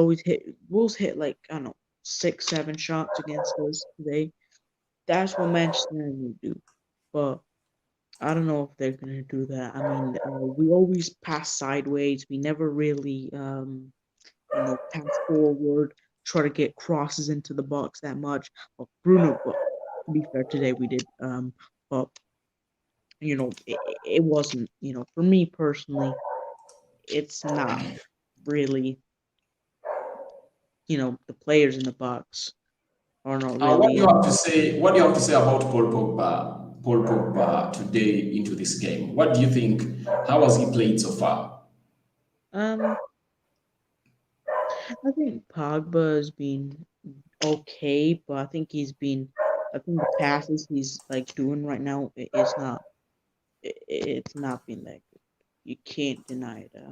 hit like I don't know 6, 7 shots against us today. That's what Manchester United would do, but I don't know if they're gonna do that. I mean, we always pass sideways. We never really, pass forward, try to get crosses into the box that much. Well, Bruno, to be fair, today we did, but it wasn't. For me personally, it's not really. The players in the box are not What do really. you have to say? What do you have to say about Paul Pogba? Paul Pogba today into this game. What do you think? How has he played so far? Um, I think Pogba has been okay, but I think the passes he's like doing right now is not. It's not been that good. You can't deny it.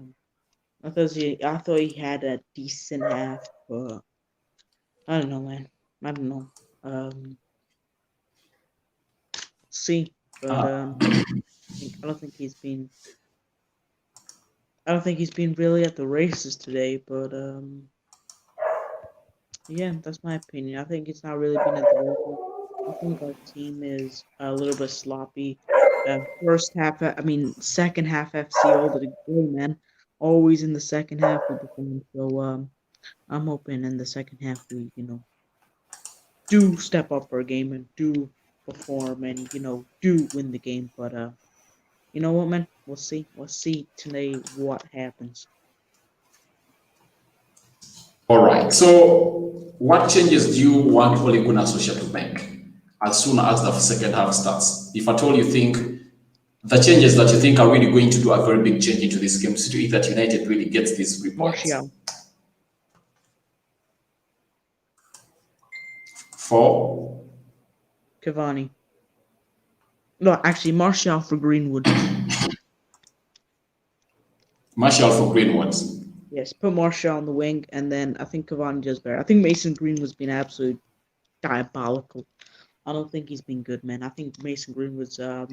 I thought he had a decent half, but I don't know, man. I don't know. Um, see, but Uh, I don't think he's been. I don't think he's been really at the races today, but yeah, that's my opinion. I think it's not really been at the races. I think our team is a little bit sloppy. First half, I mean, second half FC all the way, man. Always in the second half we perform. So I'm hoping in the second half we, do step up our game and do perform and do win the game. But you know what, man? We'll see. We'll see today what happens. all right. So, what changes do you want Ole Gunnar Solskjaer to make as soon as the second half starts? If at all you think the changes that you think are really going to do a very big change into this game, to see that United really gets these 3 points. Martial, For Cavani. No, actually, Martial for Greenwood. Martial for Greenwood. Yes, put Martial on the wing, and then I think Cavani does better. I think Mason Greenwood's been absolutely diabolical. I don't think he's been good, man. I think Mason Greenwood's. I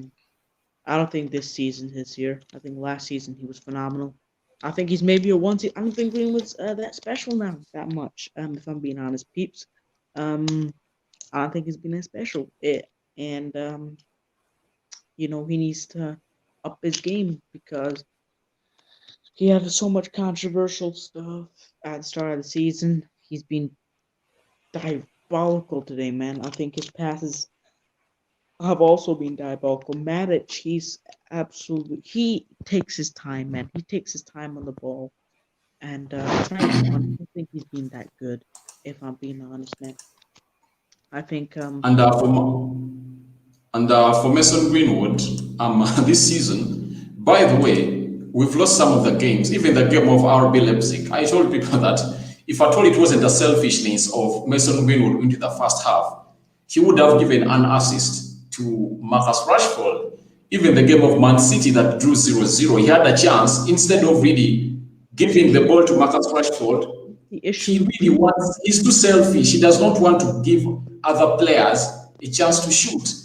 don't think this season his year. I think last season he was phenomenal. I think he's maybe a one. I don't think Greenwood's that special now that much. If I'm being honest, peeps. Um, I don't think he's been that special. And he needs to up his game because he had so much controversial stuff at the start of the season. He's been diabolical today, man. I think his passes have also been diabolical. Matic, he takes his time, man. He takes his time on the ball and trying to run. I don't think he's been that good, if I'm being honest, man. I think And for Mason Greenwood, this season, by the way, we've lost some of the games, even the game of RB Leipzig. I told people that if at all it wasn't the selfishness of Mason Greenwood into the first half, he would have given an assist to Marcus Rashford. Even the game of Man City that drew 0-0, he had a chance instead of really giving the ball to Marcus Rashford. the issue He with really wants, he's too selfish. He does not want to give other players a chance to shoot.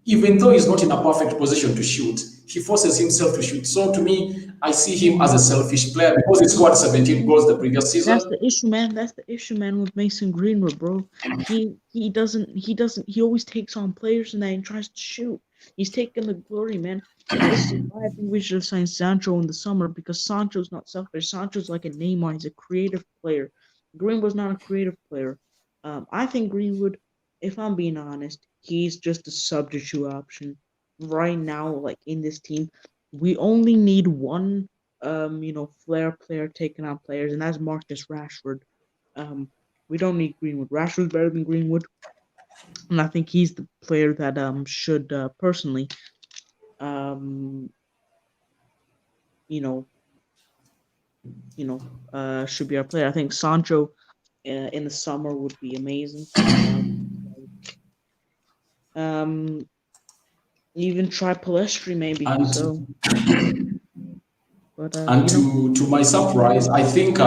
Even though he's not in a perfect position to shoot, he forces himself to shoot. So to me, I see him as a selfish player because he scored 17 goals the previous That's season. the issue, man. That's the issue, man, with Mason Greenwood, bro. He doesn't he always takes on players and then tries to shoot. He's taking the glory, man. And this is why I think we should have signed Sancho in the summer, because Sancho's not selfish. Sancho's like a Neymar. He's a creative player. Greenwood's not a creative player. I think Greenwood, if I'm being honest, he's just a substitute option right now. Like in this team, we only need one flair player taking on players, and that's Marcus Rashford. Um, we don't need Greenwood. Rashford's better than Greenwood, and I think he's the player that should personally um you know should be our player. I think Sancho in the summer would be amazing. Um, even try Palestri maybe. And So, but and to my surprise, I think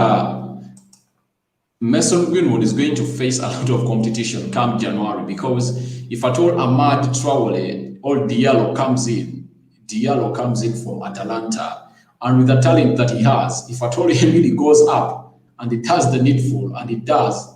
Mason Greenwood is going to face a lot of competition come January because if at all Ahmad Traore or Diallo comes in from Atalanta, and with the talent that he has, if at all he really goes up and he does the needful and he does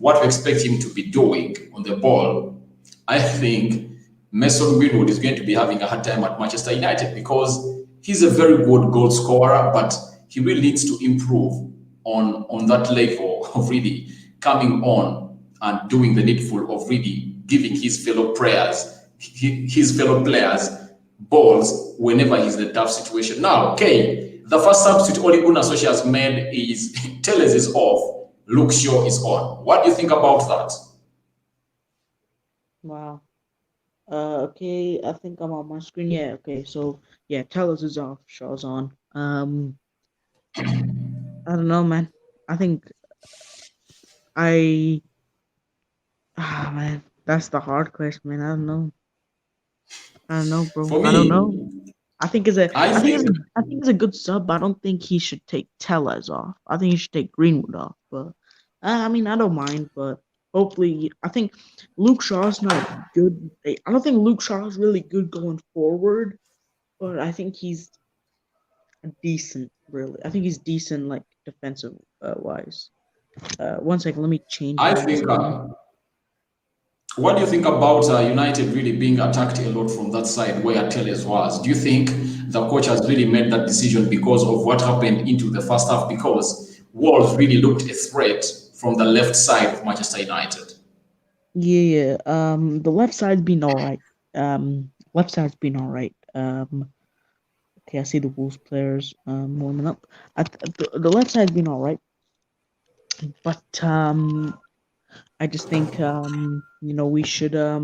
what we expect him to be doing on the ball, I think Mason Greenwood is going to be having a hard time at Manchester United because he's a very good goal scorer, but he really needs to improve on that level of really coming on and doing the needful of really giving his fellow players balls whenever he's in a tough situation. Now, okay, the first substitute Ole Gunnar Solskjaer has made is Telles is off, Luke Shaw is on. What do you think about that? wow. Okay, I think I'm on my screen. Yeah, okay, so yeah, Tellers is off, Shaw's on. I don't know, man. I think I man, that's the hard question, man. I don't know, bro. For I don't me, know. I think is a I I think think it's a I think it's a good sub, but I don't think he should take Tellez off. I think he should take Greenwood off. But I mean, I don't mind. But hopefully, I think Luke Shaw's not good. I don't think Luke Shaw's really good going forward. But I think he's decent, really. I think he's decent, like defensive wise. One second, let me change I my think screen. what do you think about United really being attacked a lot from that side where Telles was? Do you think the coach has really made that decision because of what happened into the first half? Because Wolves really looked a threat from the left side of Manchester United. Yeah, the left side's been all right. Left side's been all right. Okay, I see the Wolves players warming up. The left side's been all right, but I just think we should I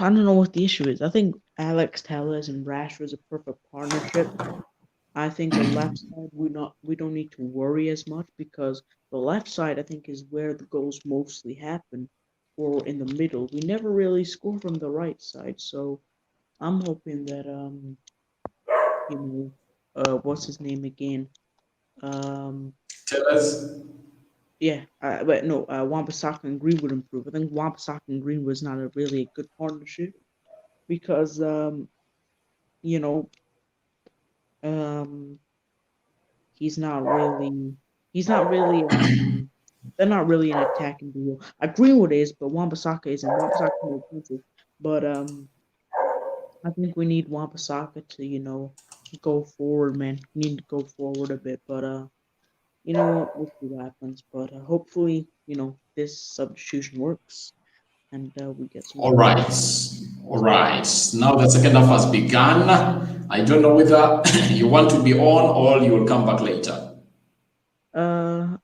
don't know what the issue is. I think Alex Telles and Rashford's a perfect partnership. I think the left side we don't need to worry as much, because the left side I think is where the goals mostly happen, or in the middle. We never really score from the right side, so I'm hoping that you know what's his name again? Um Telles, yeah, but no, Wan-Bissaka and Green would improve. I think Wan-Bissaka and Green was not a really good partnership, because you know um he's not really he's not really they're not really an attacking duo. Greenwood is, but Wan-Bissaka isn't. Wan-Bissaka more defensive. But I think we need Wan-Bissaka to, go forward, man. We need to go forward a bit. But you know what? We'll see what happens. But hopefully, this substitution works and we get some all goals. right. All right. Now the second half has begun. I don't know whether you want to be on or you will come back later.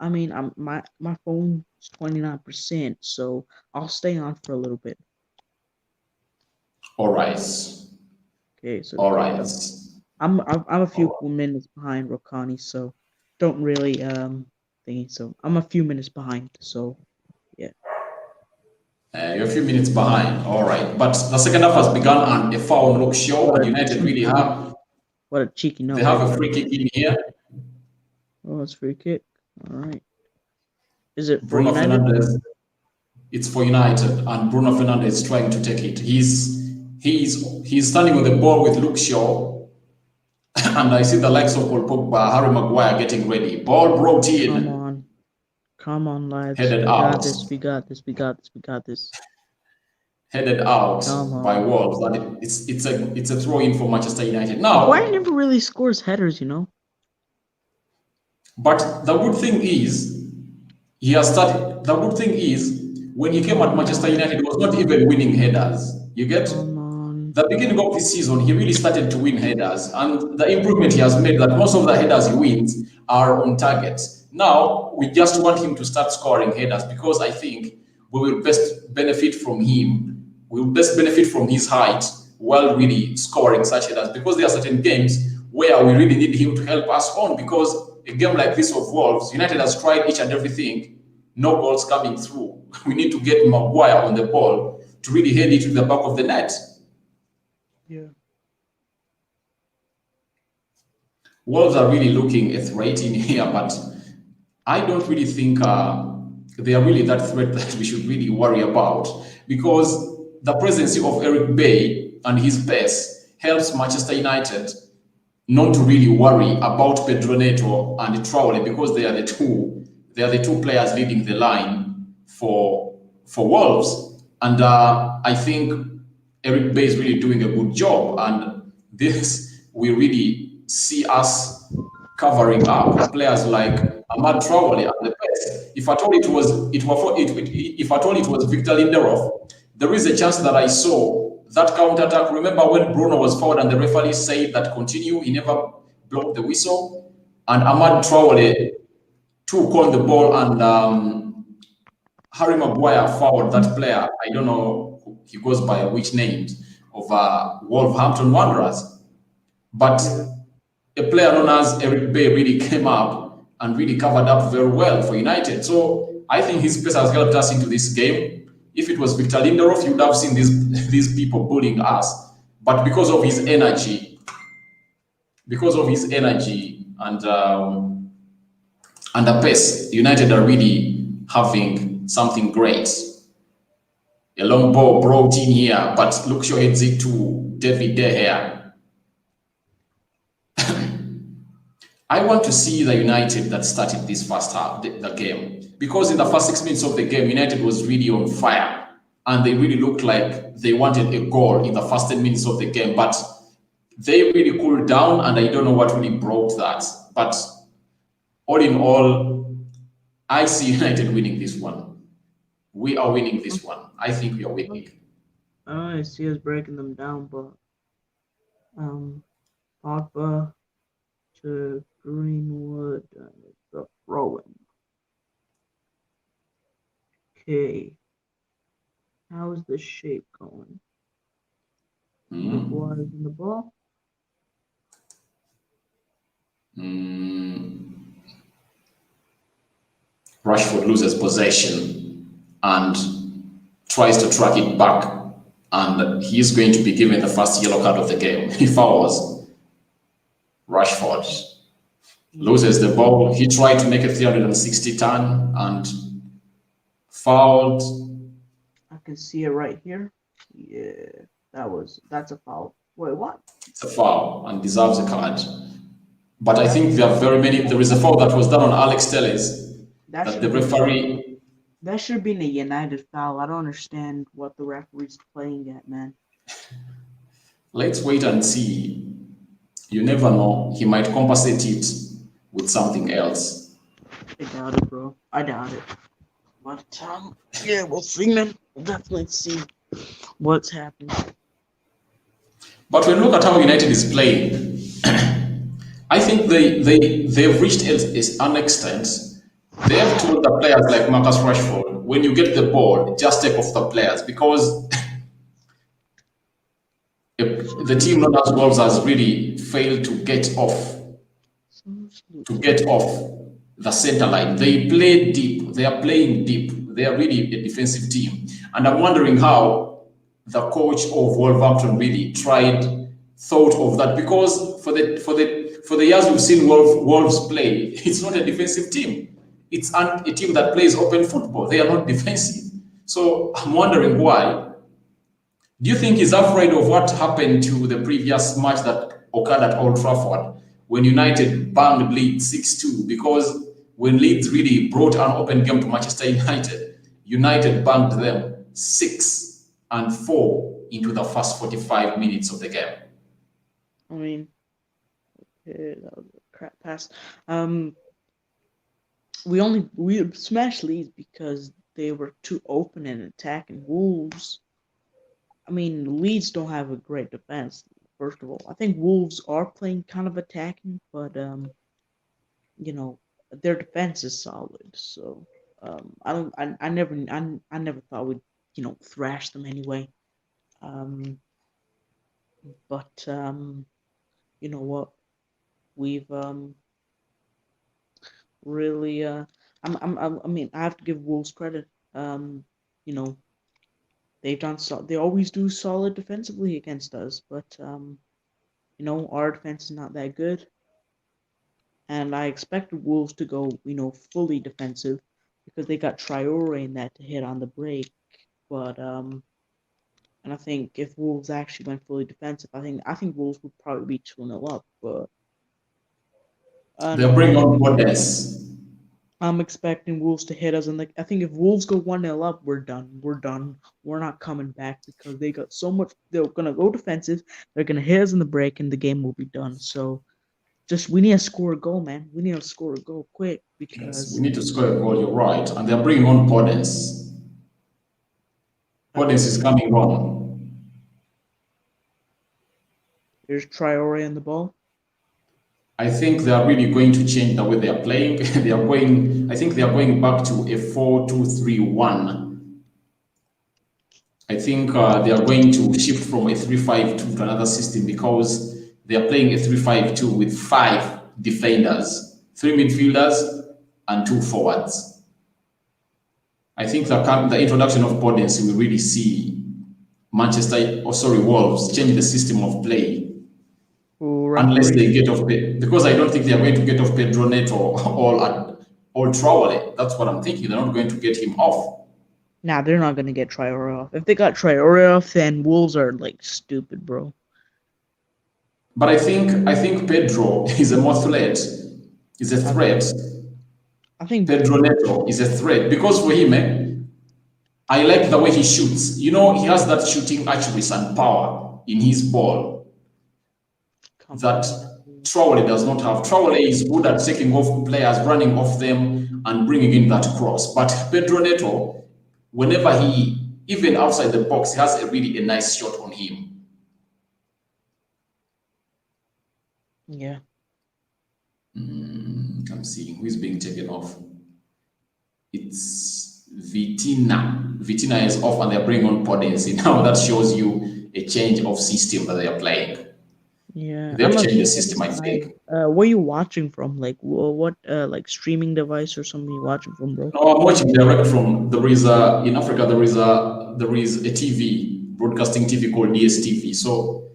I mean, my phone's 29%, so I'll stay on for a little bit. All right. Okay, so All right. I'm a few All minutes behind Rokani, so don't really thingy. So I'm a few minutes behind. So yeah. right. You're a few minutes behind. All right. But the second half has begun and a foul look show, What and a United really cheeky what a cheeky they no, have right a there. free kick in here. Oh, it's free kick. All right. Is it for Bruno United? Fernandes. It's for United, and Bruno Fernandes is trying to take it. He's standing on the ball with Luke Shaw, and I see the likes of Paul Pogba, Harry Maguire getting ready. Ball brought in, come on, lads. headed We out, got this. We got this. We got this. We got this. headed out Come by on. Wolves. And it's a throw in for Manchester United Maguire now. never really scores headers, you know. But the good thing is, he has started. The good thing is, when he came at Manchester United, he was not even winning headers. You get Come on. the beginning of this season, he really started to win headers, and the improvement he has made that most of the headers he wins are on target. Now we just want him to start scoring headers because I think we will best benefit from him. We will best benefit from his height while really scoring such headers because there are certain games where we really need him to help us on because a game like this of Wolves, United has tried each and everything, no goals coming through. We need to get Maguire on the ball to really head it to the back of the net. Yeah. Wolves are really looking a threat in here, but I don't really think they are really that threat that we should really worry about because the presence of Eric Bay and his pace helps Manchester United not to really worry about Pedro Neto and Traore because they are the two players leading the line for Wolves, and I think Eric Bay is really doing a good job, and this will really see us covering up players like Ahmad Traore and the best. If I told if I told it was Victor Lindelof, there is a chance that I saw that counter attack. Remember when Bruno was fouled and the referee said that continue, he never blocked the whistle, and Ahmad Traore took on the ball and Harry Maguire fouled that player. I don't know who he goes by which names of Wolverhampton Wanderers, but a player known as Eric Bay really came up and really covered up very well for United. So I think his pace has helped us into this game. If it was Victor Lindelof, you would have seen these people bullying us. But because of his energy and the pace, United are really having something great. A long ball brought in here, but Luke Shaw heads it to David De Gea. I want to see the United that started this first half, the game, because in the first 6 minutes of the game, United was really on fire, and they really looked like they wanted a goal in the first 10 minutes of the game, but they really cooled down, and I don't know what really brought that. But all in all, I see United winning this one. We are winning this one. I think we are winning. I see us breaking them down, but Pogba to Greenwood and the throw-in. Okay. How's the shape going? Maguire's in the ball. Rashford loses possession and tries to track it back, and he's going to be given the first yellow card of the game. He fouls. Rashford loses the ball. He tried to make a 360 turn and fouled. I can see it right here. Yeah, that's a foul. Wait, what? It's a foul and deserves a card. But I think there are very many. There is a foul that was done on Alex Telles that the referee. That should be a United foul. I don't understand what the referee's playing at, man. Let's wait and see. You never know. He might compensate it with something else. I doubt it, bro. I doubt it. But yeah, we'll see, man. We'll definitely see what's happening. But when you look at how United is playing, I think they've reached an extent. They have told the players like Marcus Rashford, when you get the ball, just take off the players, because the team known as Wolves has really failed to get off the center line. They play deep. They are playing deep. They are really a defensive team. And I'm wondering how the coach of Wolverhampton really thought of that, because for the years we've seen Wolves play, it's not a defensive team. It's a team that plays open football. They are not defensive. So I'm wondering why. Do you think he's afraid of what happened to the previous match that occurred at Old Trafford when United banged Leeds 6-2? Because when Leeds really brought an open game to Manchester United, United banged them 6-4 into the first 45 minutes of the game. I mean, that was a crap pass. Um, we smashed Leeds because they were too open and attacking Wolves. I mean, Leeds don't have a great defense. First of all, I think Wolves are playing kind of attacking, but you know, their defense is solid. So I don't, I never thought we'd, thrash them anyway. Um, but you know what? We've really, I mean, I have to give Wolves credit. You know, they always do solid defensively against us, but our defense is not that good. And I expected Wolves to go, fully defensive because they got Traore in that to hit on the break. But and I think if Wolves actually went fully defensive, I think Wolves would probably be 2-0 up. But They'll no, bring on Bordes. I'm expecting Wolves to hit us, and I think if Wolves go 1-0 up, we're done. We're done. We're not coming back because they got so much. They're gonna go defensive. They're gonna hit us in the break, and the game will be done. So just we need to score a goal, man. We need to score a goal quick Yes, we because need to score a goal, you're right. And they're bringing on Bordes. Bordes again, is coming on. there's Traore in the ball. I think they are really going to change the way they are playing. I think they are going back to a 4-2-3-1. I think they are going to shift from a 3-5-2 to another system because they are playing a 3-5-2 with five defenders, three midfielders, and two forwards. I think the introduction of Podence will really see Wolves change the system of play Ooh, unless referee. they get off because I don't think they are going to get off Pedro Neto or Traore. That's what I'm thinking. They're not going to get him off. Nah, they're not gonna get Traore off. If they got Traore off, then Wolves are like stupid, bro. But I think Pedro is a more threat. Is a I threat. I think Pedro Neto is a threat because for him, I like the way he shoots. You know, he has that shooting accuracy and power in his ball come that on, man. Traore does not have. Traore is good at taking off players, running off them, and bringing in that cross. But Pedro Neto, whenever even outside the box, he has a nice shot on him. Yeah. I'm seeing who is being taken off. It's Vitina. Vitina is off and they're bringing on Podensi. Now that shows you a change of system that they are playing. Yeah, They I'm have not changed the sure what system, I think. where you watching from? Like, what like streaming device or something you watching from, bro? No, I'm watching direct from in Africa there is a TV, broadcasting TV called DSTV. So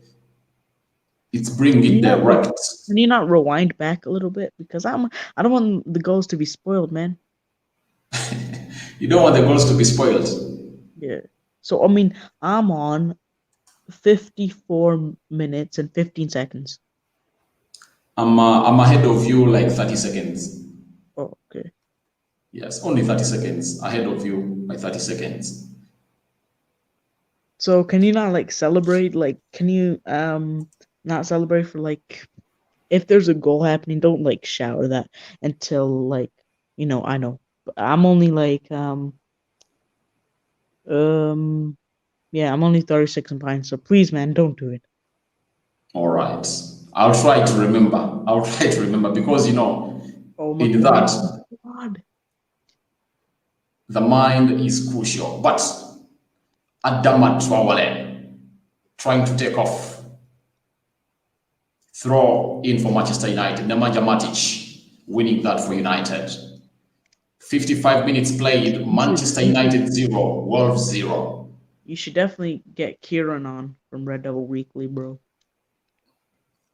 it's bringing Can it you not re- direct. can you not rewind back a little bit because I don't want the goals to be spoiled, man. You don't want the goals to be spoiled. Yeah. So I mean, I'm on 54 minutes and 15 seconds. I'm ahead of you like 30 seconds. Oh, okay. Yes, only 30 seconds ahead of you by 30 seconds. So can you not like celebrate? Like, can you not celebrate for like if there's a goal happening? Don't like shout that until like I know. But I'm only like um yeah, I'm only 36 and behind. So please, man, don't do it. All right. I'll try to remember. I'll try to remember because Oh my in god, that oh my god. the mind is crucial. But Adama Traore trying to take off, throw in for Manchester United. Nemanja Matic winning that for United. 55 minutes played, You should Manchester you should United 0, Wolves 0. you should definitely get Kieran on from Red Devil Weekly, bro.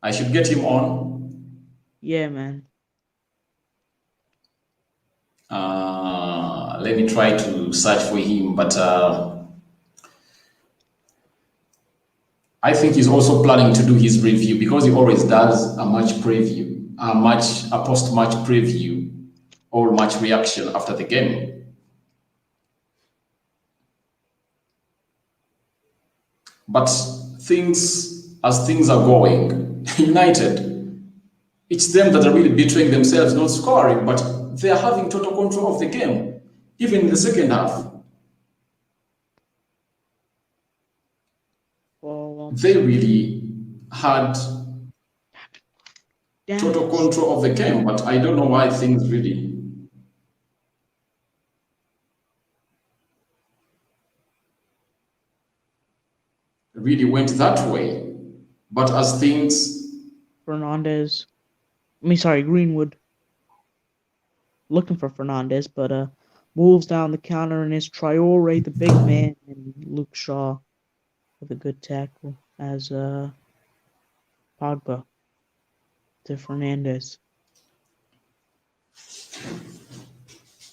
I should get him on. Yeah, man. Let me try to search for him, but I think he's also planning to do his review because he always does a match preview, a post-match preview or match reaction after the game. But as things are going, United, it's them that are really betraying themselves, not scoring, but they are having total control of the game, even in the second half. Well, They really had total control of the game, but I don't know why things really went that way. But as things, Greenwood looking for Fernandez, but moves down the counter and is Traore, the big man, and Luke Shaw with a good tackle as Pogba to Fernandez.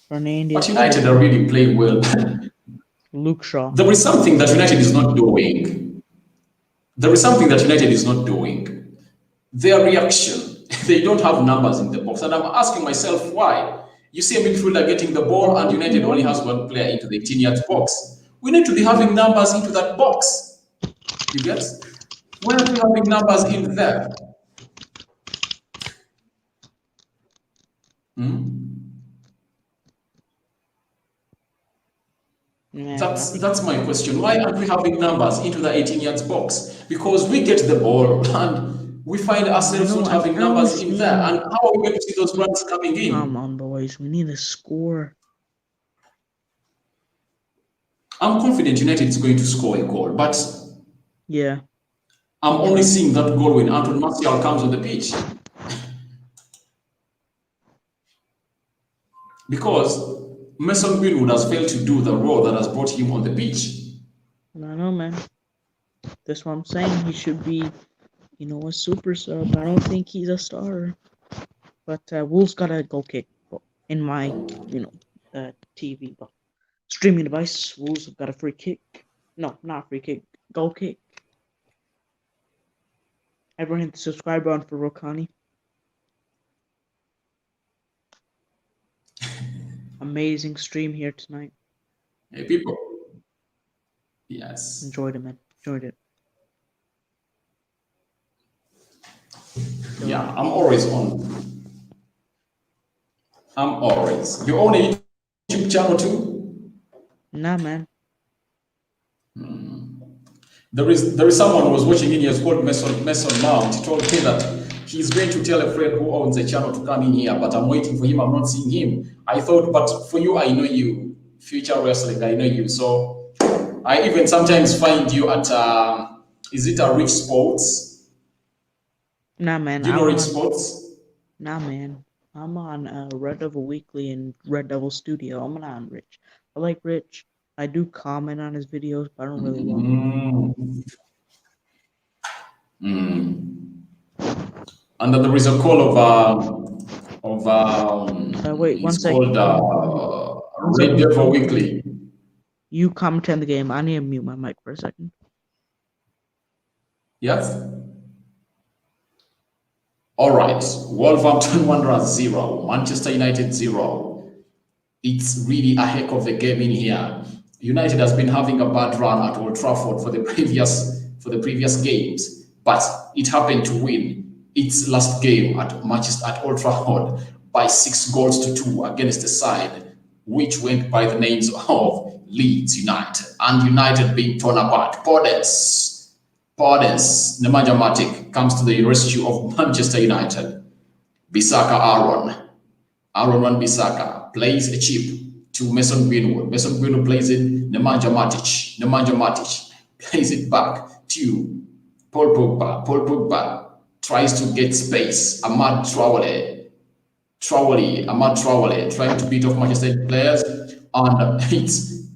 But United are really playing well. Luke Shaw. There is something that United is not doing. There is something that United is not doing. Their reaction. They don't have numbers in the box. And I'm asking myself why. You see a midfielder getting the ball and United only has one player into the 18-yard box. We need to be having numbers into that box. You get? Where are we having numbers in there? Yeah, that's my question. Why aren't we having numbers into the 18 yards box? Because we get the ball and we find ourselves not having numbers in there. And how are we going to see those runs coming in? Come on, boys. We need a score. I'm confident United is going to score a goal, but yeah, I'm only seeing that goal when Anton Martial comes on the pitch. Because Mason Greenwood has failed to do the role that has brought him on the pitch. I know, man. That's what I'm saying. He should be, a super sub. I don't think he's a starter. But Wolves got a goal kick in my, TV streaming device. Wolves have got a free kick. No, not free kick. Goal kick. Everyone hit the subscribe button for Rokani. Amazing stream here tonight. Hey, people. Yes. Enjoyed it, man. Enjoyed it. Yeah, I'm always on. I'm always. You own a YouTube channel too? Nah, man. There is someone who was watching in here called Mason Mount. He told me that he's going to tell a friend who owns a channel to come in here, but I'm waiting for him. I'm not seeing him. I thought, but for you, I know you. Future Wrestling, I know you. So I even sometimes find you at, is it a Rich Sports? Nah, man. Do you know Rich Sports? Nah, man. I'm on Red Devil Weekly and Red Devil Studio. I'm not on Rich. I like Rich. I do comment on his videos, but I don't really want And then there is a call wait, one second. Called Red Devil Weekly. You comment on the game. I need to mute my mic for a second. Yes. All right. Wolverhampton Wanderers 0, Manchester United 0. It's really a heck of a game in here. United has been having a bad run at Old Trafford for the previous games, but it happened to win its last game at Old Trafford by 6 goals to 2 against the side which went by the names of Leeds United, and United being torn apart. Podence, Nemanja Matic comes to the rescue of Manchester United. Aaron Wan-Bissaka plays a chip to Mason Greenwood. Mason Greenwood plays it. Nemanja Matic plays it back to Paul Pogba tries to get space. Amad Traore trying to beat off Manchester United players, and it's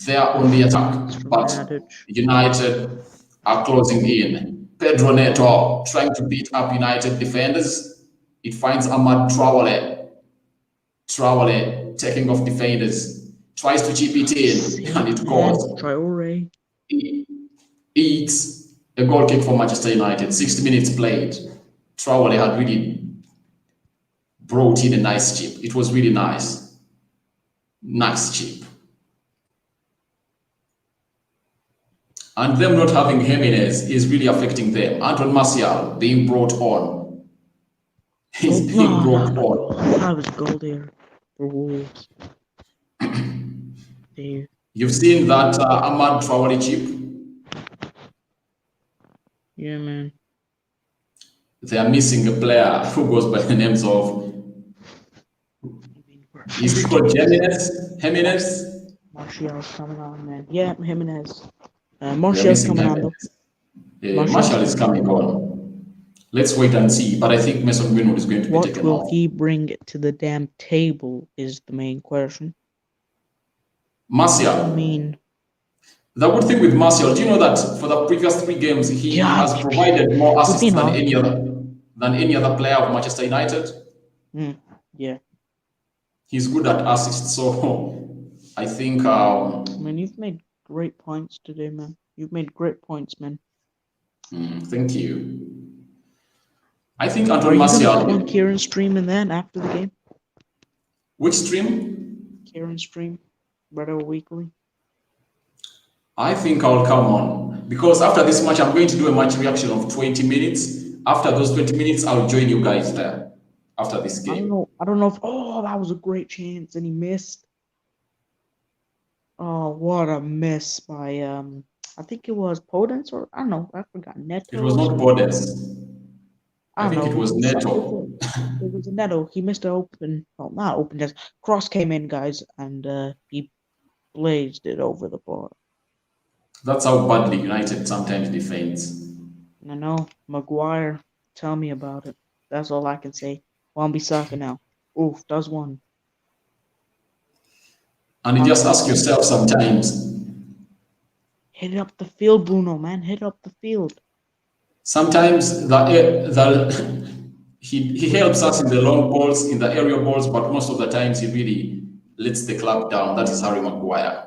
there on the attack. But United are closing in. Pedro Neto trying to beat up United defenders. It finds Amad Traore taking off defenders. tries to chip it in, and it goes. Traore. It's a goal kick for Manchester United. 60 minutes played. Traore had really brought in a nice chip. It was really nice. Nice chip. And them not having Jimenez is really affecting them. Anton Martial being brought on. He's being brought on. I was a goal there for Wolves. Dave. You've seen that Ahmad Traore chip? Yeah, man. They are missing a player who goes by the names of. Is he called Jimenez? Martial's coming on, man. Yeah, Jimenez. Martial's coming on, though. Yeah, Martial is coming on. Let's wait and see. But I think Mason Greenwood is going to be taken off. What will he bring to the damn table is the main question. Martial. I mean, the good thing with Martial, do you know that for the previous 3 games he has provided more assists than any other player of Manchester United? Yeah. He's good at assists, so I think. Man, you've made great points today, man. You've made great points, man. Thank you. I think Anton Martial. Are you going to on Kieran's stream and then after the game? Which stream? Kieran's stream, Brother Weekly. I think I'll come on because after this match, I'm going to do a match reaction of 20 minutes. After those 20 minutes, I'll join you guys there after this game. I don't know if. Oh, that was a great chance and he missed. Oh, what a miss by I think it was Podence or I don't know. I forgot. Neto. It was not Podence. I think it was Neto. It was a Neto. He missed an open. Well, not open. Just cross came in, guys, and he blazed it over the bar. That's how badly United sometimes defends. I know. Maguire, tell me about it. That's all I can say. Wan-Bissaka now. Oof, does one. And you just ask yourself sometimes. Hit it up the field, Bruno, man. Hit it up the field. Sometimes he helps us in the long balls, in the aerial balls, but most of the times he really lets the club down. That is Harry Maguire.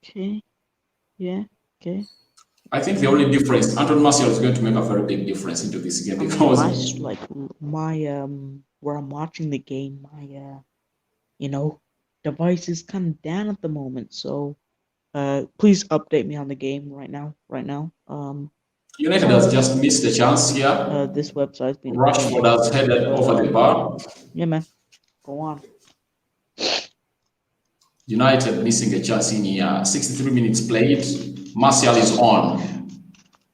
Okay. Yeah. Okay. I think the only difference, Anton Martial is going to make a very big difference into this game because my where I'm watching the game, my device is kind of down at the moment. So please update me on the game right now. United has just missed the chance here. This website's been Rashford has headed over the bar. Yeah, man. Go on. United missing a chance in here. 63 minutes played. Martial is on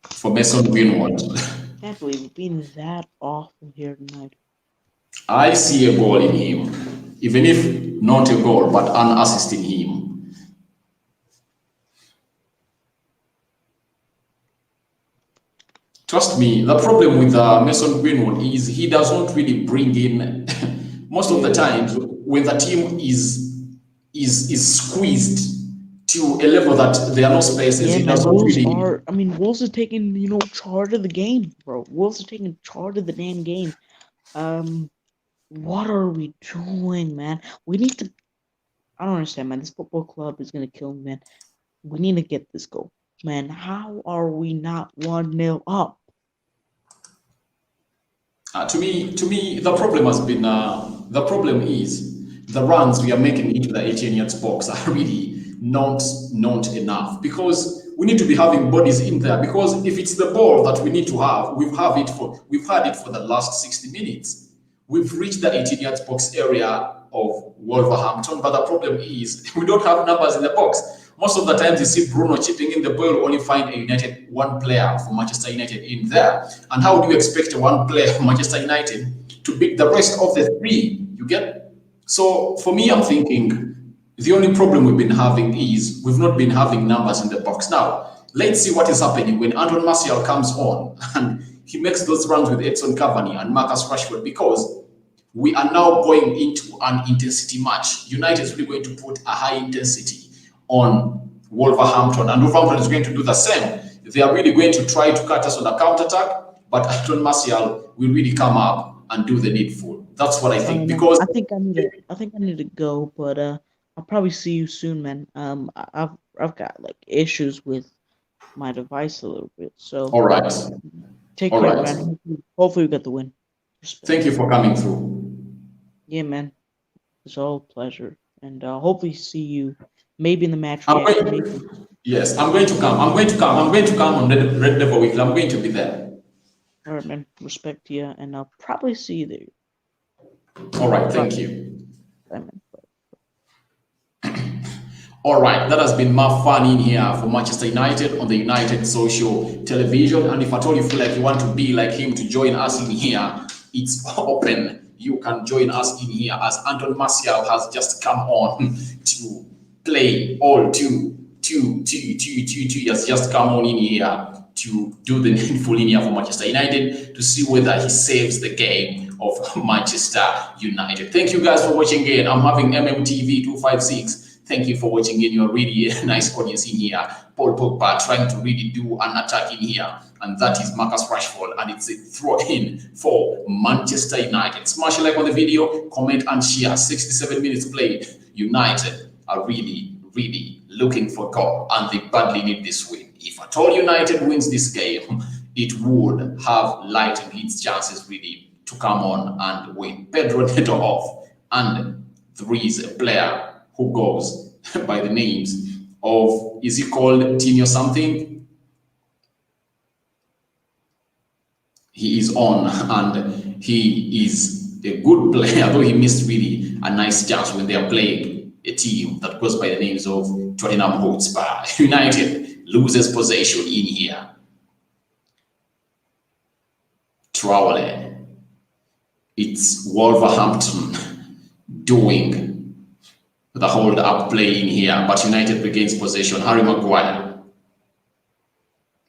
for Mason Greenwood. Can't believe we've been that awful here tonight. I see a goal in him, even if not a goal, but an assist in him. Trust me, the problem with Mason Greenwood is he does not really bring in. Most of the times, when the team is squeezed to a level that there are no spaces, yeah, he does not really. Wolves are taking charge of the game, bro. Wolves are taking charge of the damn game. What are we doing, man? We need to. I don't understand, man. This football club is gonna kill me, man. We need to get this goal, man. How are we not 1-0 up? To me, the problem has been. The problem is the runs we are making into the 18 yards box are really not enough because we need to be having bodies in there. Because if it's the ball that we need to have, we've had it for the last 60 minutes. We've reached the 18 yards box area of Wolverhampton, but the problem is we don't have numbers in the box. Most of the times you see Bruno chipping in the ball, only find one player for Manchester United in there. And how do you expect one player for Manchester United to beat the rest of the 3? You get? So for me, I'm thinking the only problem we've been having is we've not been having numbers in the box. Now, let's see what is happening when Anton Martial comes on and he makes those runs with Edson Cavani and Marcus Rashford, because we are now going into an intensity match. United is really going to put a high intensity on Wolverhampton, and Wolverhampton is going to do the same. They are really going to try to cut us on a counter-attack, but Anton Martial will really come up and do the needful. That's what I think. Man, Because I think I need to go, but I'll probably see you soon, man. I've got like issues with my device a little bit, so all right, take all care, right. man. Hopefully we get the win. Respect. Thank you for coming through. Yeah, man. It's all a pleasure, and hopefully see you maybe in the match I'm reaction, maybe. going, yes, I'm going to come. I'm going to come. I'm going to come on Red Devil Weekly. I'm going to be there. All right, man. Respect to you, and I'll probably see you there. All right, thank Probably. you. Bye, man. All right, that has been my fun in here for Manchester United on the United Social Television. And if at all you feel like you want to be like him to join us in here, it's open. You can join us in here as Anton Martial has just come on to play all two. He has just come on in here to do the needful in here for Manchester United to see whether he saves the game of Manchester United. Thank you guys for watching again. I'm having MMTV 256. Thank you for watching in. You're really a nice audience in here. Paul Pogba trying to really do an attack in here. And that is Marcus Rashford. And it's a throw in for Manchester United. Smash a like on the video, comment and share. 67 minutes played. United are really, really looking for goal. And they badly need this win. If at all United wins this game, it would have lightened its chances really to come on and win. Pedro Neto off. And there is a player who goes by the names of, is he called Tino something? He is on, and he is a good player, though he missed really a nice chance when they are playing a team that goes by the names of Tottenham Hotspur. United loses possession in here. Traore. It's Wolverhampton doing the hold up play in here, but United regains possession. Harry Maguire.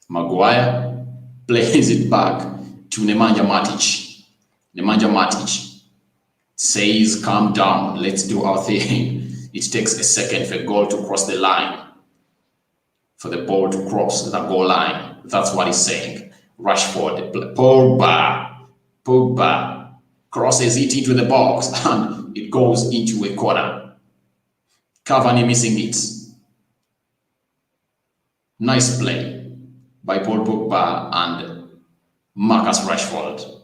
Maguire plays it back to Nemanja Matic. Nemanja Matic says, calm down, let's do our thing. It takes a second for a goal to cross the line, for the ball to cross the goal line. That's what he's saying. Rashford, Pogba crosses it into the box and it goes into a corner. Cavani missing it. Nice play by Paul Pogba and Marcus Rashford.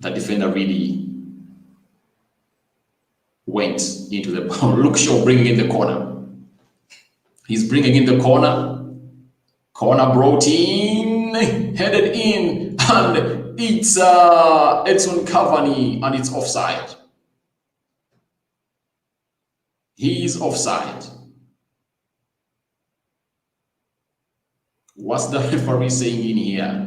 The defender really went into the ball. Luke Shaw bringing in the corner. He's bringing in the corner. Corner brought in, headed in, and it's Edson Cavani, and it's offside. He is offside. What's the referee saying in here?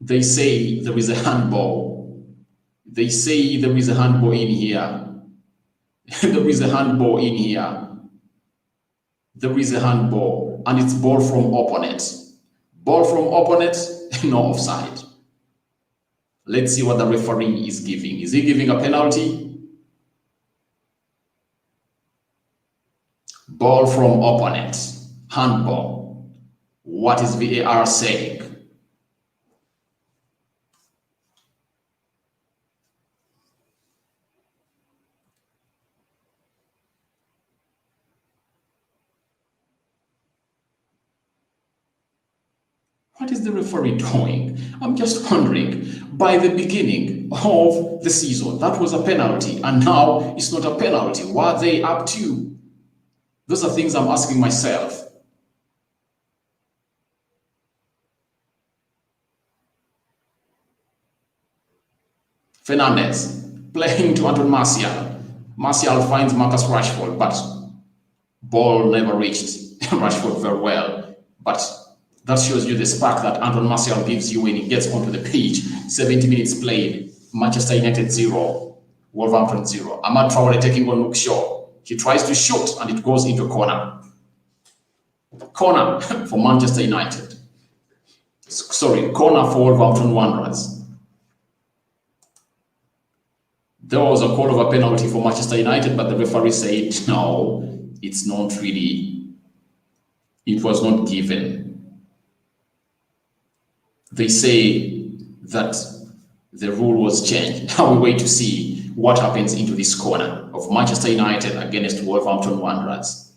They say there is a handball. They say there is a handball in here. There is a handball in here. There is a handball, and it's ball from opponent. Ball from opponent, no offside. Let's see what the referee is giving. Is he giving a penalty? Ball from opponent, handball. What is VAR saying? What is the referee doing? I'm just wondering, by the beginning of the season, that was a penalty, and now it's not a penalty. What are they up to? Those are things I'm asking myself. Fernandez playing to Anton Martial. Martial finds Marcus Rashford, but ball never reached Rashford very well. But that shows you the spark that Anton Martial gives you when he gets onto the pitch. 70 minutes played, Manchester United 0, Wolverhampton 0. Amad Traore taking on Luke Shaw. He tries to shoot and it goes into corner. Corner for Manchester United. Sorry, corner for Wolverhampton Wanderers. There was a call of a penalty for Manchester United, but the referee said, no, it's not really, it was not given. They say that the rule was changed. Now we wait to see what happens into this corner of Manchester United against Wolverhampton Wanderers.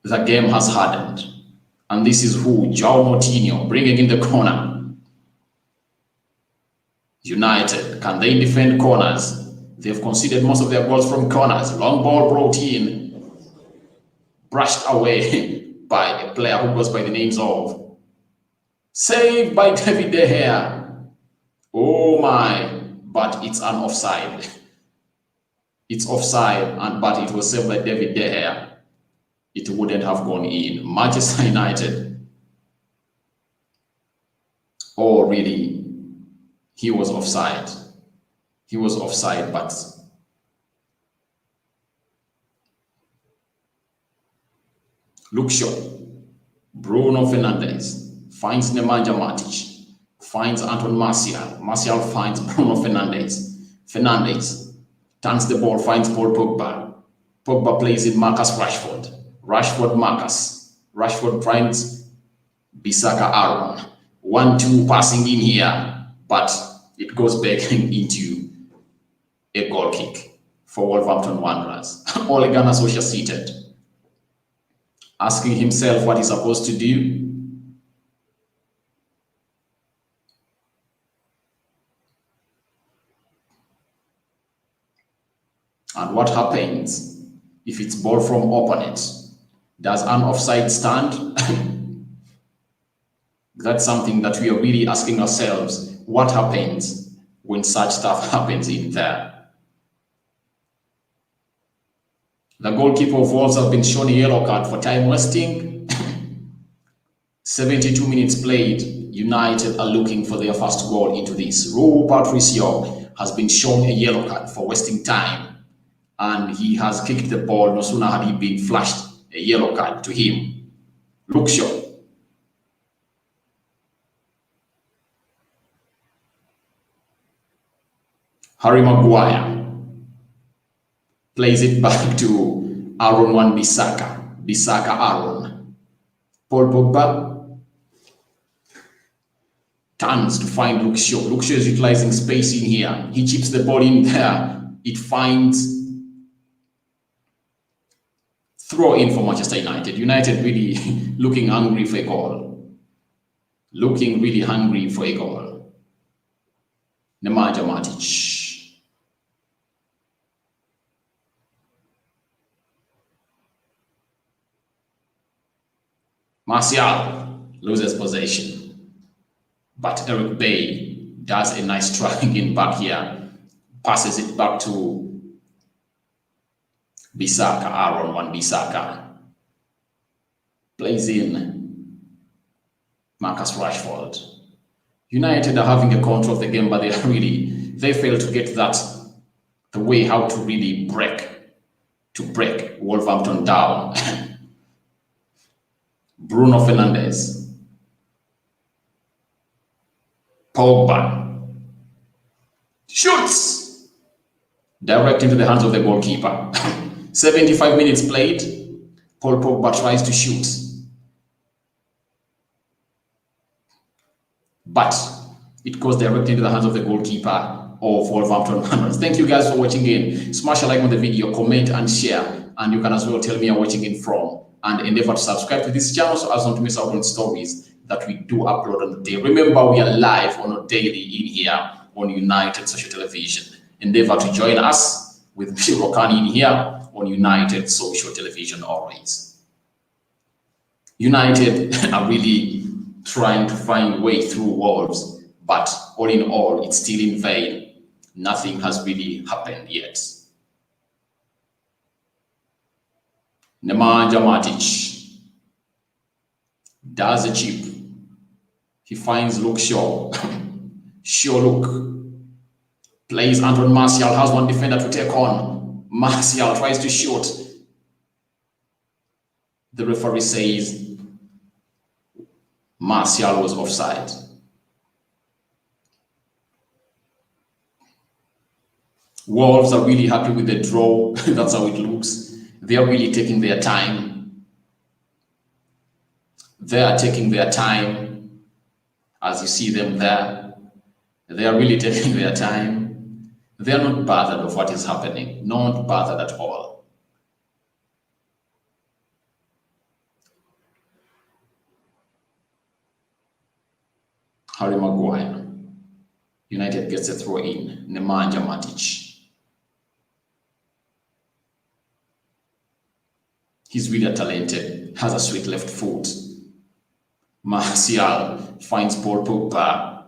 The game has hardened, and this is who, João Moutinho, bringing in the corner. United, can they defend corners? They've conceded most of their goals from corners. Long ball brought in, brushed away by a player who goes by the names of, saved by David De Gea. Oh my, but it's an offside. It's offside, but it was saved by David De Gea. It wouldn't have gone in. Manchester United, oh really, he was offside. He was offside, but look shot. Bruno Fernandes finds Nemanja Matic, finds Anton Martial. Martial finds Bruno Fernandes. Fernandes turns the ball, finds Paul Pogba. Pogba plays in Marcus Rashford. Rashford Marcus. Rashford finds Bissaka Aaron. 1-2 passing in here, but it goes back into a goal kick for Wolverhampton Wanderers. Ole Gunnar Solskjaer seated, asking himself what he's supposed to do. And what happens if it's ball from opponent? Does an offside stand? That's something that we are really asking ourselves. What happens when such stuff happens in there? The goalkeeper of Wolves has been shown a yellow card for time wasting. 72 minutes played. United are looking for their first goal into this. Rui Patricio has been shown a yellow card for wasting time, and he has kicked the ball. No sooner had he been flashed a yellow card to him. Look shot. Harry Maguire plays it back to Aaron Wan-Bissaka. Bissaka Aaron. Paul Pogba turns to find Luke Shaw. Luke Shaw is utilizing space in here. He chips the ball in there. It finds throw in for Manchester United. United really looking hungry for a goal. Looking really hungry for a goal. Nemanja Matic. Martial loses possession, but Eric Bay does a nice tracking in back here, passes it back to Bissaka, Aaron Wan-Bissaka, plays in Marcus Rashford. United are having a control of the game, but they fail to get the way how to really break Wolverhampton down. Bruno Fernandes, Pogba, shoots direct into the hands of the goalkeeper. 75 minutes played. Paul Pogba tries to shoot, but it goes directly into the hands of the goalkeeper of Wolverhampton Wanderers. Thank you guys for watching in. Smash a like on the video, comment and share, and you can as well tell me you're watching in from, and endeavor to subscribe to this channel so as not to miss out on stories that we do upload on the day. Remember, we are live on a daily in here on United Social Television. Endeavor to join us with me, Rokani, in here on United Social Television always. United are really trying to find a way through Wolves, but all in all, it's still in vain. Nothing has really happened yet. Nemanja Matic does a chip. He finds Luke Shaw. Shaw Luke plays Anton Martial, has one defender to take on. Martial tries to shoot. The referee says Martial was offside. Wolves are really happy with the draw. That's how it looks. They are really taking their time. They are taking their time, as you see them there. They are really taking their time. They are not bothered of what is happening, not bothered at all. Harry Maguire. United gets a throw in. Nemanja Matic. He's really talented, has a sweet left foot. Martial finds Paul Pogba.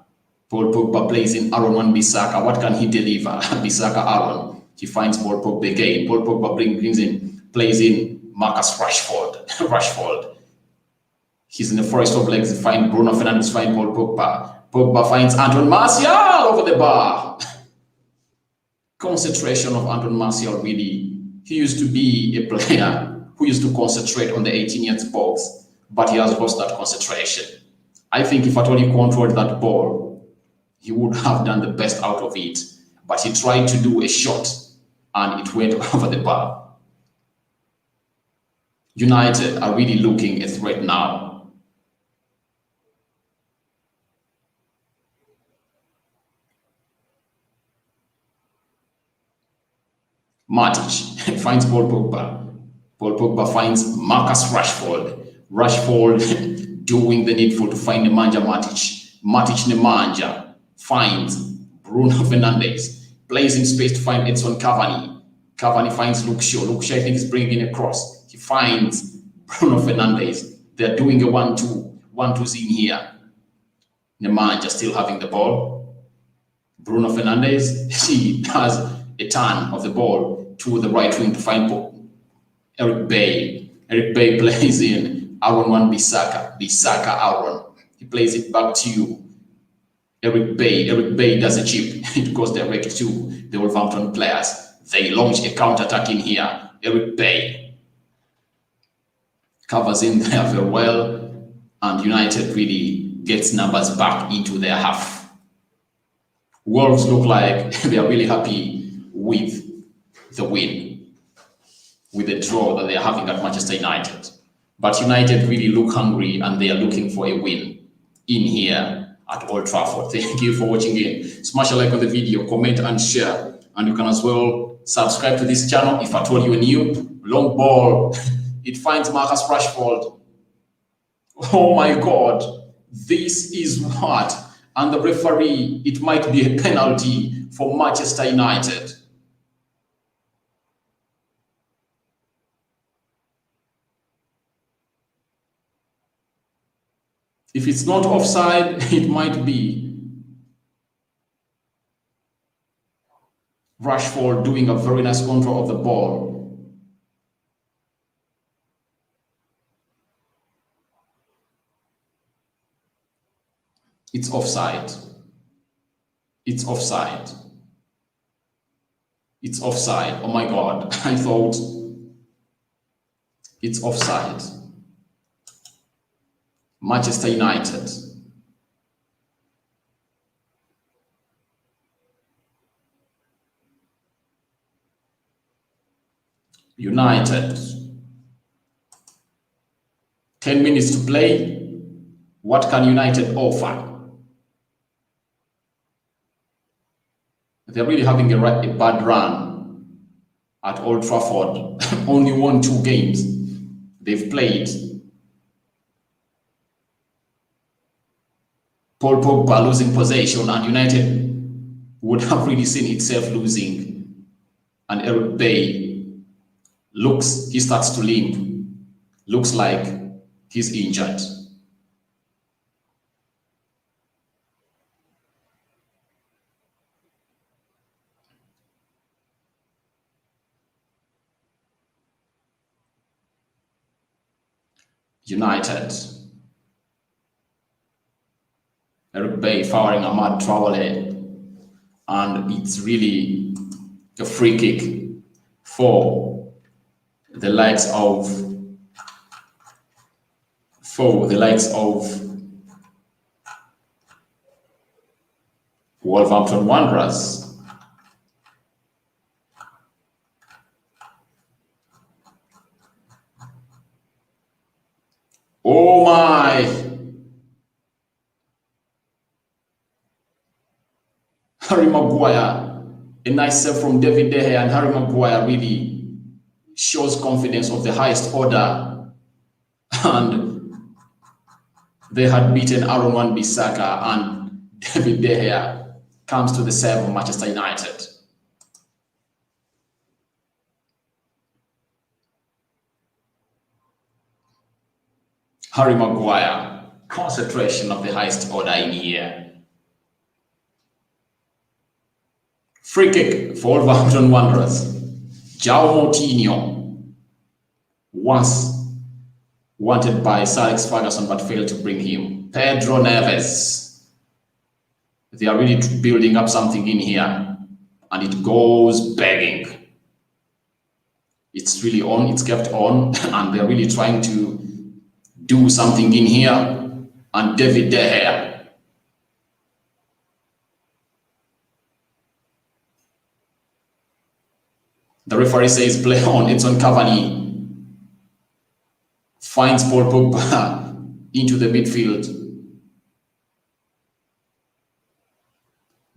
Paul Pogba plays in Aaron Wan-Bissaka. What can he deliver? Bissaka Aaron. He finds Paul Pogba again. Paul Pogba plays in Marcus Rashford. Rashford. He's in the forest of legs. Find Bruno Fernandes, find Paul Pogba. Pogba finds Anton Martial over the bar. Concentration of Anton Martial, really. He used to be a player who used to concentrate on the 18th box, but he has lost that concentration. I think if at all he controlled that ball, he would have done the best out of it. But he tried to do a shot and it went over the bar. United are really looking a threat now. Matic finds Paul Pogba. Paul Pogba finds Marcus Rashford. Rashford doing the needful to find Nemanja Matic. Matic Nemanja finds Bruno Fernandes. Plays in space to find Edson Cavani. Cavani finds Luke Shaw. Luke Shaw, I think, is bringing in a cross. He finds Bruno Fernandes. They're doing a 1-2. 1-2's in here. Nemanja still having the ball. Bruno Fernandes, he has a turn of the ball to the right wing to find Eric Bay. Eric Bay plays in Aaron Wan-Bissaka. Bissaka Aaron. He plays it back to you. Eric Bay. Eric Bay does a chip. It goes direct to the Wolverhampton players. They launch a counter-attack in here. Eric Bay covers in there very well, and United really gets numbers back into their half. Wolves look like they are really happy with the win, with the draw that they are having at Manchester United. But United really look hungry and they are looking for a win in here at Old Trafford. Thank you for watching in. Smash a like on the video, comment and share. And you can as well subscribe to this channel if at all you are new. Long ball. It finds Marcus Rashford. Oh my God. This is what? And the referee, it might be a penalty for Manchester United. If it's not offside, it might be. Rashford doing a very nice control of the ball. It's offside. It's offside. It's offside. Oh my God. I thought it's offside. Manchester United. United. 10 minutes to play. What can United offer? They're really having a bad run at Old Trafford. Only won 2 games they've played. Paul Pogba losing possession, and United would have really seen itself losing. And Eric Bay he starts to limp. Looks like he's injured. United. Eric Bay fouling Ahmad Traore, and it's really a free kick for the likes of Wolverhampton Wanderers. Oh my! Harry Maguire, a nice save from David De Gea, and Harry Maguire really shows confidence of the highest order. And they had beaten Aaron Wan-Bissaka, and David De Gea comes to the save of Manchester United. Harry Maguire, concentration of the highest order in here. Free kick for Wolverhampton Wanderers. João Moutinho, once wanted by Sir Alex Ferguson but failed to bring him. Pedro Neves. They are really building up something in here, and it goes begging. It's really on, it's kept on, and they're really trying to do something in here. And David De Gea. The referee says play on. It's on Cavani. Finds Paul Pogba into the midfield.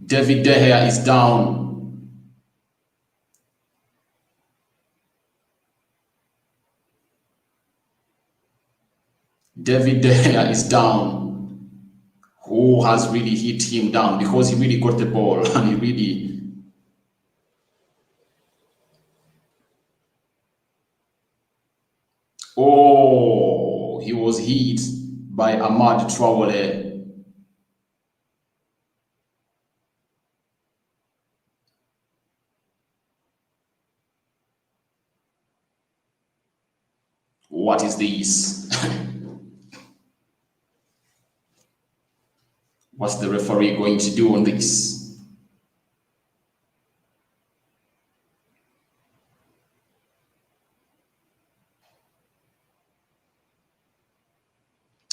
David De Gea is down. David De Gea is down. Who has really hit him down because he really got the ball and he really. Oh, he was hit by Ahmad Traore. What is this? What's the referee going to do on this?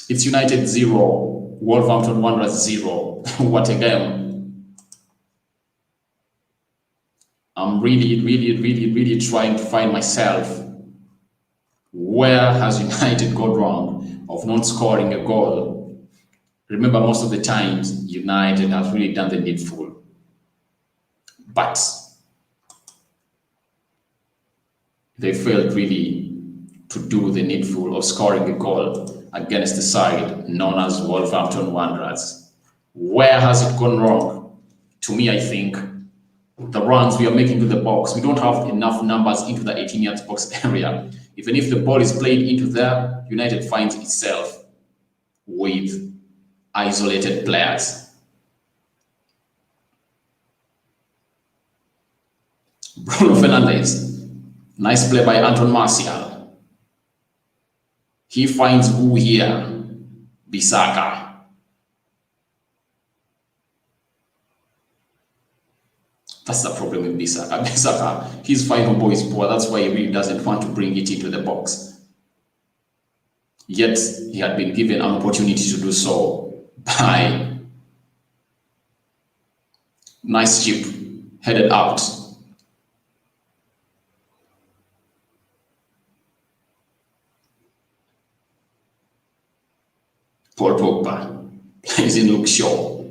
It's United 0, Wolverhampton Wanderers 0. What a game. I'm really trying to find myself. Where has United gone wrong of not scoring a goal? Remember, most of the times, United has really done the needful. But they failed really to do the needful of scoring a goal against the side known as Wolverhampton Wanderers. Where has it gone wrong? To me, I think the runs we are making to the box, we don't have enough numbers into the 18-yard box area. Even if the ball is played into there, United finds itself with isolated players. Bruno Fernandes, nice play by Anton Martial. He finds who here? Bissaka. That's the problem with Bissaka. Bissaka, his final ball is poor. That's why he really doesn't want to bring it into the box. Yet, he had been given an opportunity to do so by nice chip headed out. Paul Pogba plays in Luke Shaw.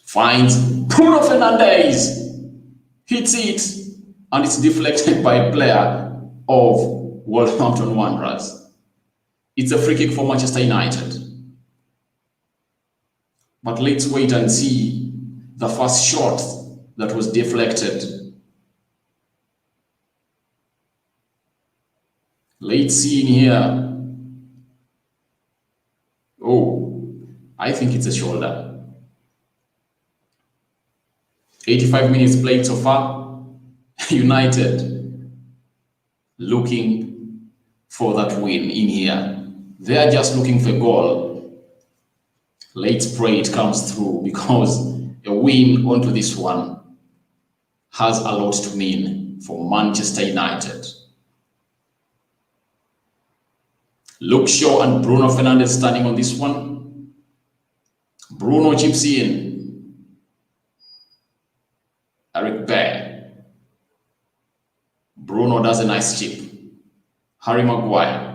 Finds Bruno Fernandes. Hits it. And it's deflected by a player of Wolverhampton Wanderers. It's a free kick for Manchester United. But let's wait and see the first shot that was deflected. Let's see in here. Oh, I think it's a shoulder. 85 minutes played so far. United looking for that win in here. They are just looking for a goal. Let's pray it comes through, because a win onto this one has a lot to mean for Manchester United. Luke Shaw and Bruno Fernandes standing on this one. Bruno chips in. Eric Baer. Bruno does a nice chip. Harry Maguire.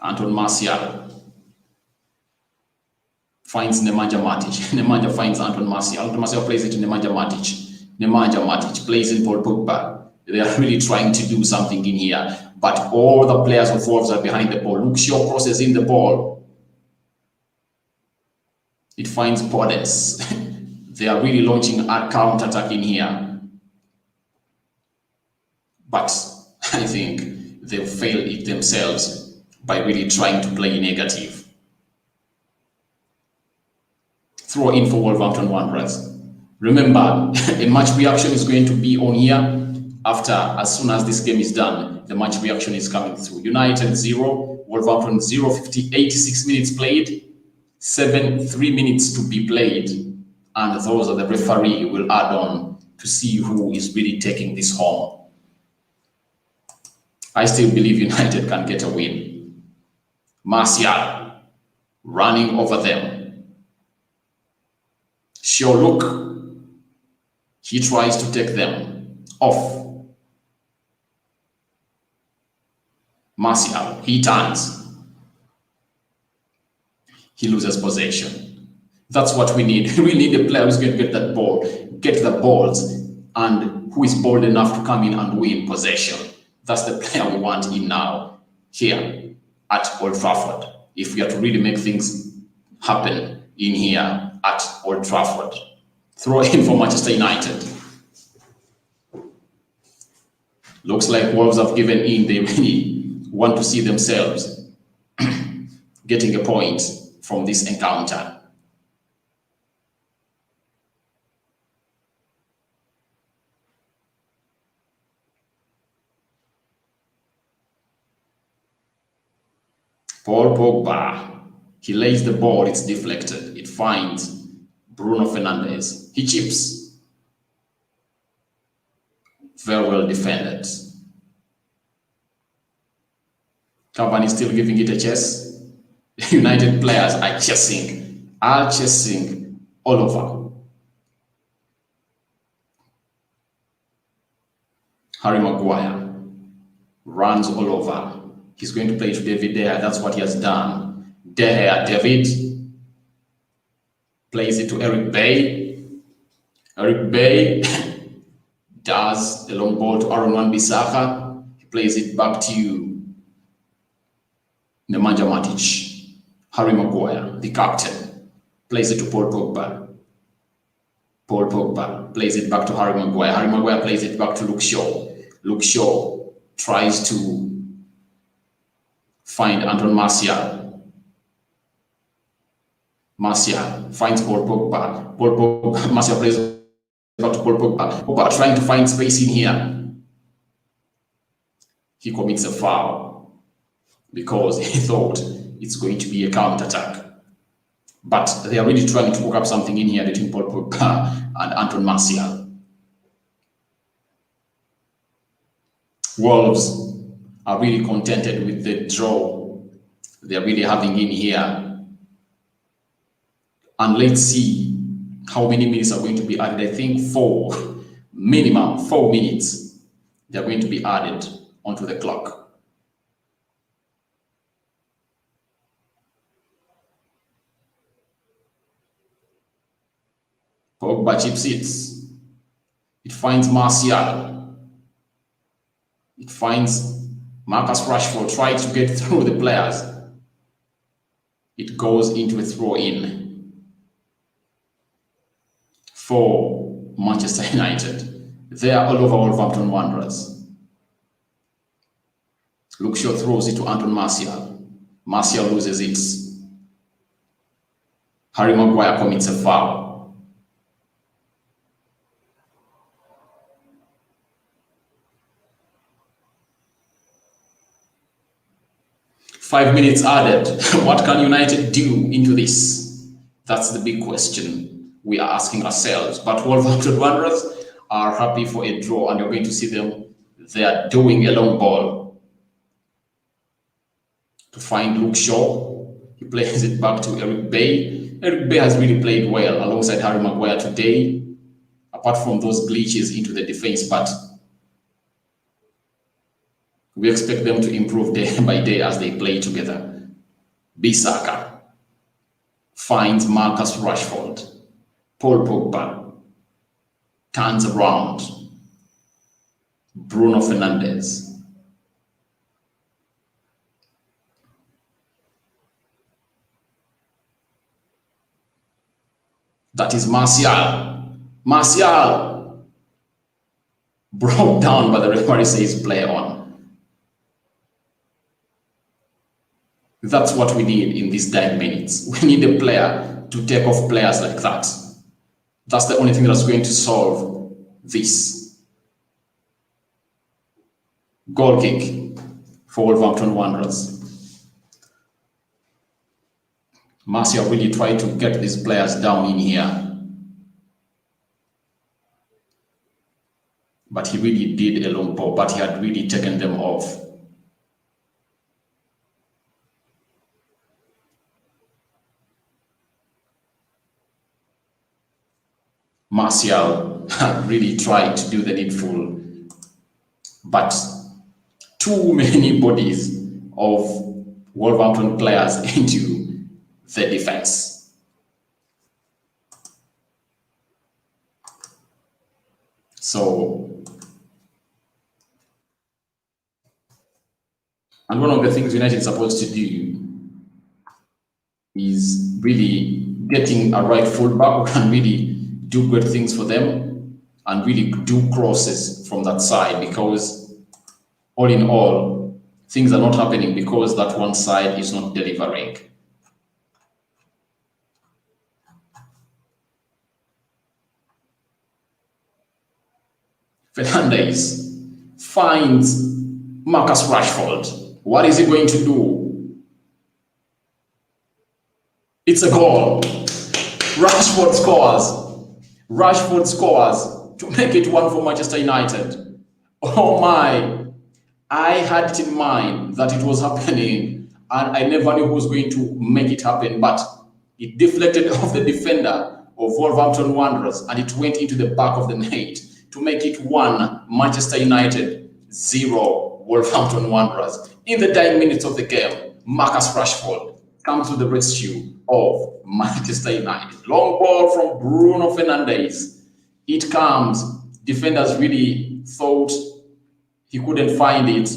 Anton Martial finds Nemanja Matic. Nemanja finds Anton Martial. Anton Martial plays it to Nemanja Matic. Nemanja Matic plays in Paul Pogba. They are really trying to do something in here, but all the players of Wolves are behind the ball. Luke Shaw crosses in the ball. It finds Podence. They are really launching a counter-attack in here, but I think they've failed it themselves by really trying to play negative. Throw in for Wolverhampton Wanderers. Remember, a match reaction is going to be on here. As soon as this game is done, the match reaction is coming through. United 0, Wolverhampton 0, 86 minutes played, 3 minutes to be played, and those are the referee will add on to see who is really taking this home. I still believe United can get a win. Martial running over them. Sure, look, he tries to take them off. Martial, he turns. He loses possession. That's what we need. We need a player who's going to get that ball, get the balls, and who is bold enough to come in and win possession. That's the player we want in now, here at Old Trafford, if we are to really make things happen in here at Old Trafford. Throw in for Manchester United. Looks like Wolves have given in. They really want to see themselves getting a point from this encounter. Paul Pogba, he lays the ball, it's deflected. It finds Bruno Fernandes. He chips. Very well defended. Cavani is still giving it a chase. United players are chasing all over. Harry Maguire runs all over. He's going to play to David De Gea. That's what he has done. De Gea, David plays it to Eric Bay. Eric Bay does the long ball to Aaron Wan-Bissaka. He plays it back to Nemanja Matic. Harry Maguire, the captain, plays it to Paul Pogba. Paul Pogba plays it back to Harry Maguire. Harry Maguire plays it back to Luke Shaw. Luke Shaw tries to find Anton Martial. Martial finds Paul Pogba. Martial plays back to Paul Pogba. Pogba trying to find space in here. He commits a foul because he thought it's going to be a counter-attack. But they are really trying to work up something in here between Paul Pogba and Anton Martial. Wolves are really contented with the draw they're really having in here. And let's see how many minutes are going to be added. I think minimum 4 minutes they're going to be added onto the clock. Pogba chips it. It finds Martial. It finds Marcus Rashford, tries to get through the players. It goes into a throw-in for Manchester United. They are all over Wolverhampton Wanderers. Luke Shaw throws it to Anton Martial. Martial loses it. Harry Maguire commits a foul. Five minutes added. What can United do into this? That's the big question we are asking ourselves. But Wolverhampton Wanderers are happy for a draw, and you're going to see them. They are doing a long ball to find Luke Shaw. He plays it back to Eric Bay. Eric Bay has really played well alongside Harry Maguire today, apart from those glitches into the defense. But We expect them to improve day by day as they play together. Bissaka finds Marcus Rashford. Paul Pogba turns around. Bruno Fernandes. That is Martial. Martial brought down, but the referee says play on. That's what we need in these 10 minutes. We need a player to take off players like that. That's the only thing that's going to solve this. Goal kick for Wolverhampton Wanderers. Martial really tried to get these players down in here. But he really did a long ball, but he had really taken them off. Martial really tried to do the needful, but too many bodies of Wolverhampton players into the defense. So, and one of the things United is supposed to do is really getting a right fullback who can really do good things for them and really do crosses from that side, because all in all, things are not happening because that one side is not delivering. Fernandes finds Marcus Rashford. What is he going to do? It's a goal. Rashford scores. Rashford scores to make it 1 for Manchester United. Oh my, I had it in mind that it was happening and I never knew who was going to make it happen, but it deflected off the defender of Wolverhampton Wanderers and it went into the back of the net to make it 1 Manchester United, 0 Wolverhampton Wanderers. In the 9 minutes of the game, Marcus Rashford comes to the rescue of Manchester United. Long ball from Bruno Fernandes. It comes. Defenders really thought he couldn't find it.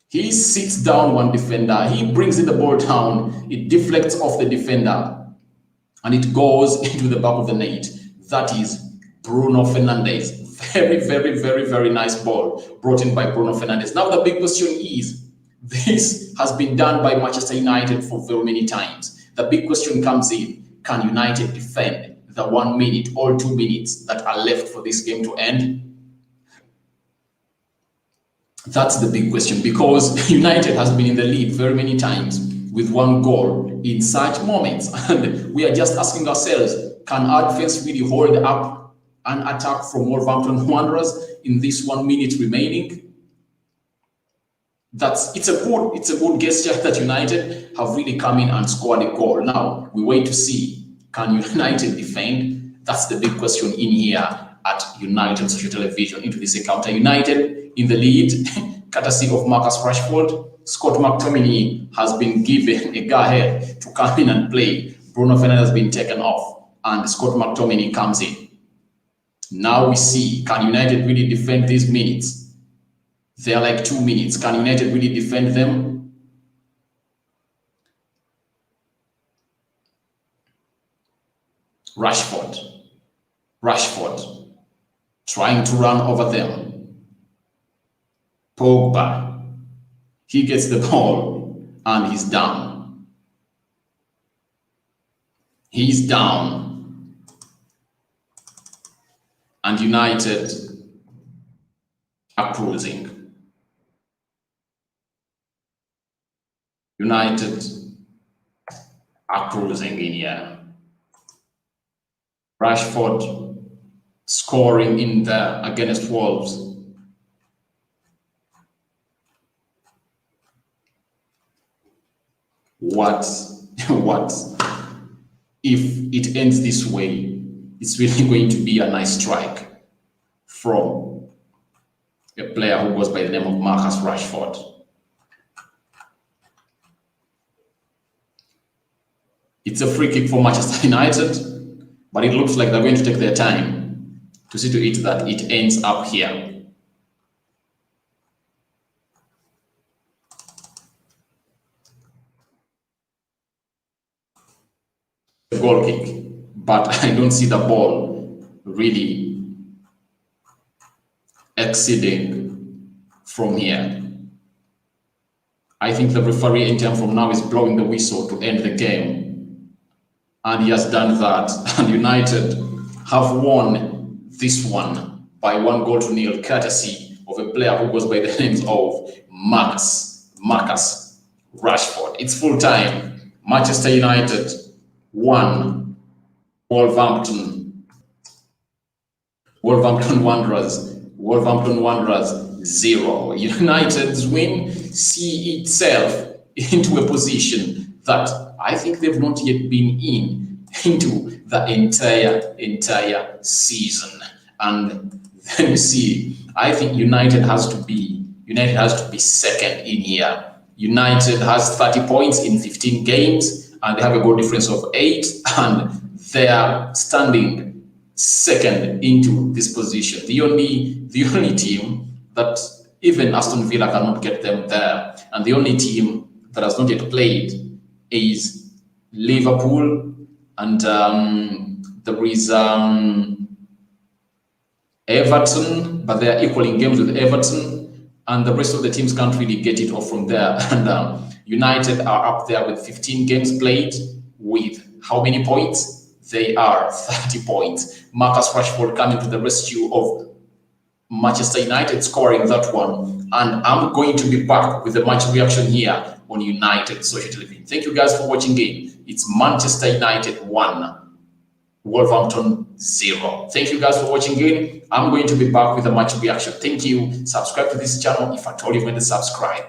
He sits down one defender. He brings the ball down. It deflects off the defender. And it goes into the back of the net. That is Bruno Fernandes. Very, very, very, very nice ball brought in by Bruno Fernandes. Now the big question is, this has been done by Manchester United for very many times. The big question comes in, can United defend the 1 minute or 2 minutes that are left for this game to end? That's the big question, because United has been in the lead very many times with 1 goal in such moments. And we are just asking ourselves, can our defense really hold up an attack from Wolverhampton Wanderers in this 1 minute remaining? It's a good gesture that United have really come in and scored a goal. Now we wait to see, can United defend? That's the big question in here at United Social Television into this encounter. United in the lead, courtesy of Marcus Rashford. Scott McTominay has been given a go-ahead to come in and play. Bruno Fernandes has been taken off, and Scott McTominay comes in. Now we see, can United really defend these minutes? They are like 2 minutes. Can United really defend them? Rashford trying to run over them. Pogba, he gets the ball and he's down. He's down. And United are cruising. United are cruising in here. Rashford scoring in there against Wolves. What if it ends this way? It's really going to be a nice strike from a player who goes by the name of Marcus Rashford. It's a free kick for Manchester United, but it looks like they're going to take their time to see to it that it ends up here. Goal kick, but I don't see the ball really exceeding from here. I think the referee anytime from now is blowing the whistle to end the game, and he has done that, and United have won this one by 1-0 courtesy of a player who goes by the names of Marcus Rashford. It's full time. Manchester United 1, Wolverhampton Wanderers 0. United's win see itself into a position that I think they've not yet been into the entire season. And then you see, I think United has to be second in here. United has 30 points in 15 games, and they have a goal difference of 8, and they are standing second into this position. The only team that even Aston Villa cannot get them there, and the only team that has not yet played is Liverpool, and there is Everton, but they are equaling games with Everton, and the rest of the teams can't really get it off from there. And United are up there with 15 games played with how many points? They are 30 points. Marcus Rashford coming to the rescue of Manchester United, scoring that one. And I'm going to be back with the match reaction here on United Social Television. Thank you guys for watching game. It's Manchester United 1, Wolverhampton 0. Thank you guys for watching game. I'm going to be back with a match reaction. Thank you. Subscribe to this channel if at all you haven't subscribed.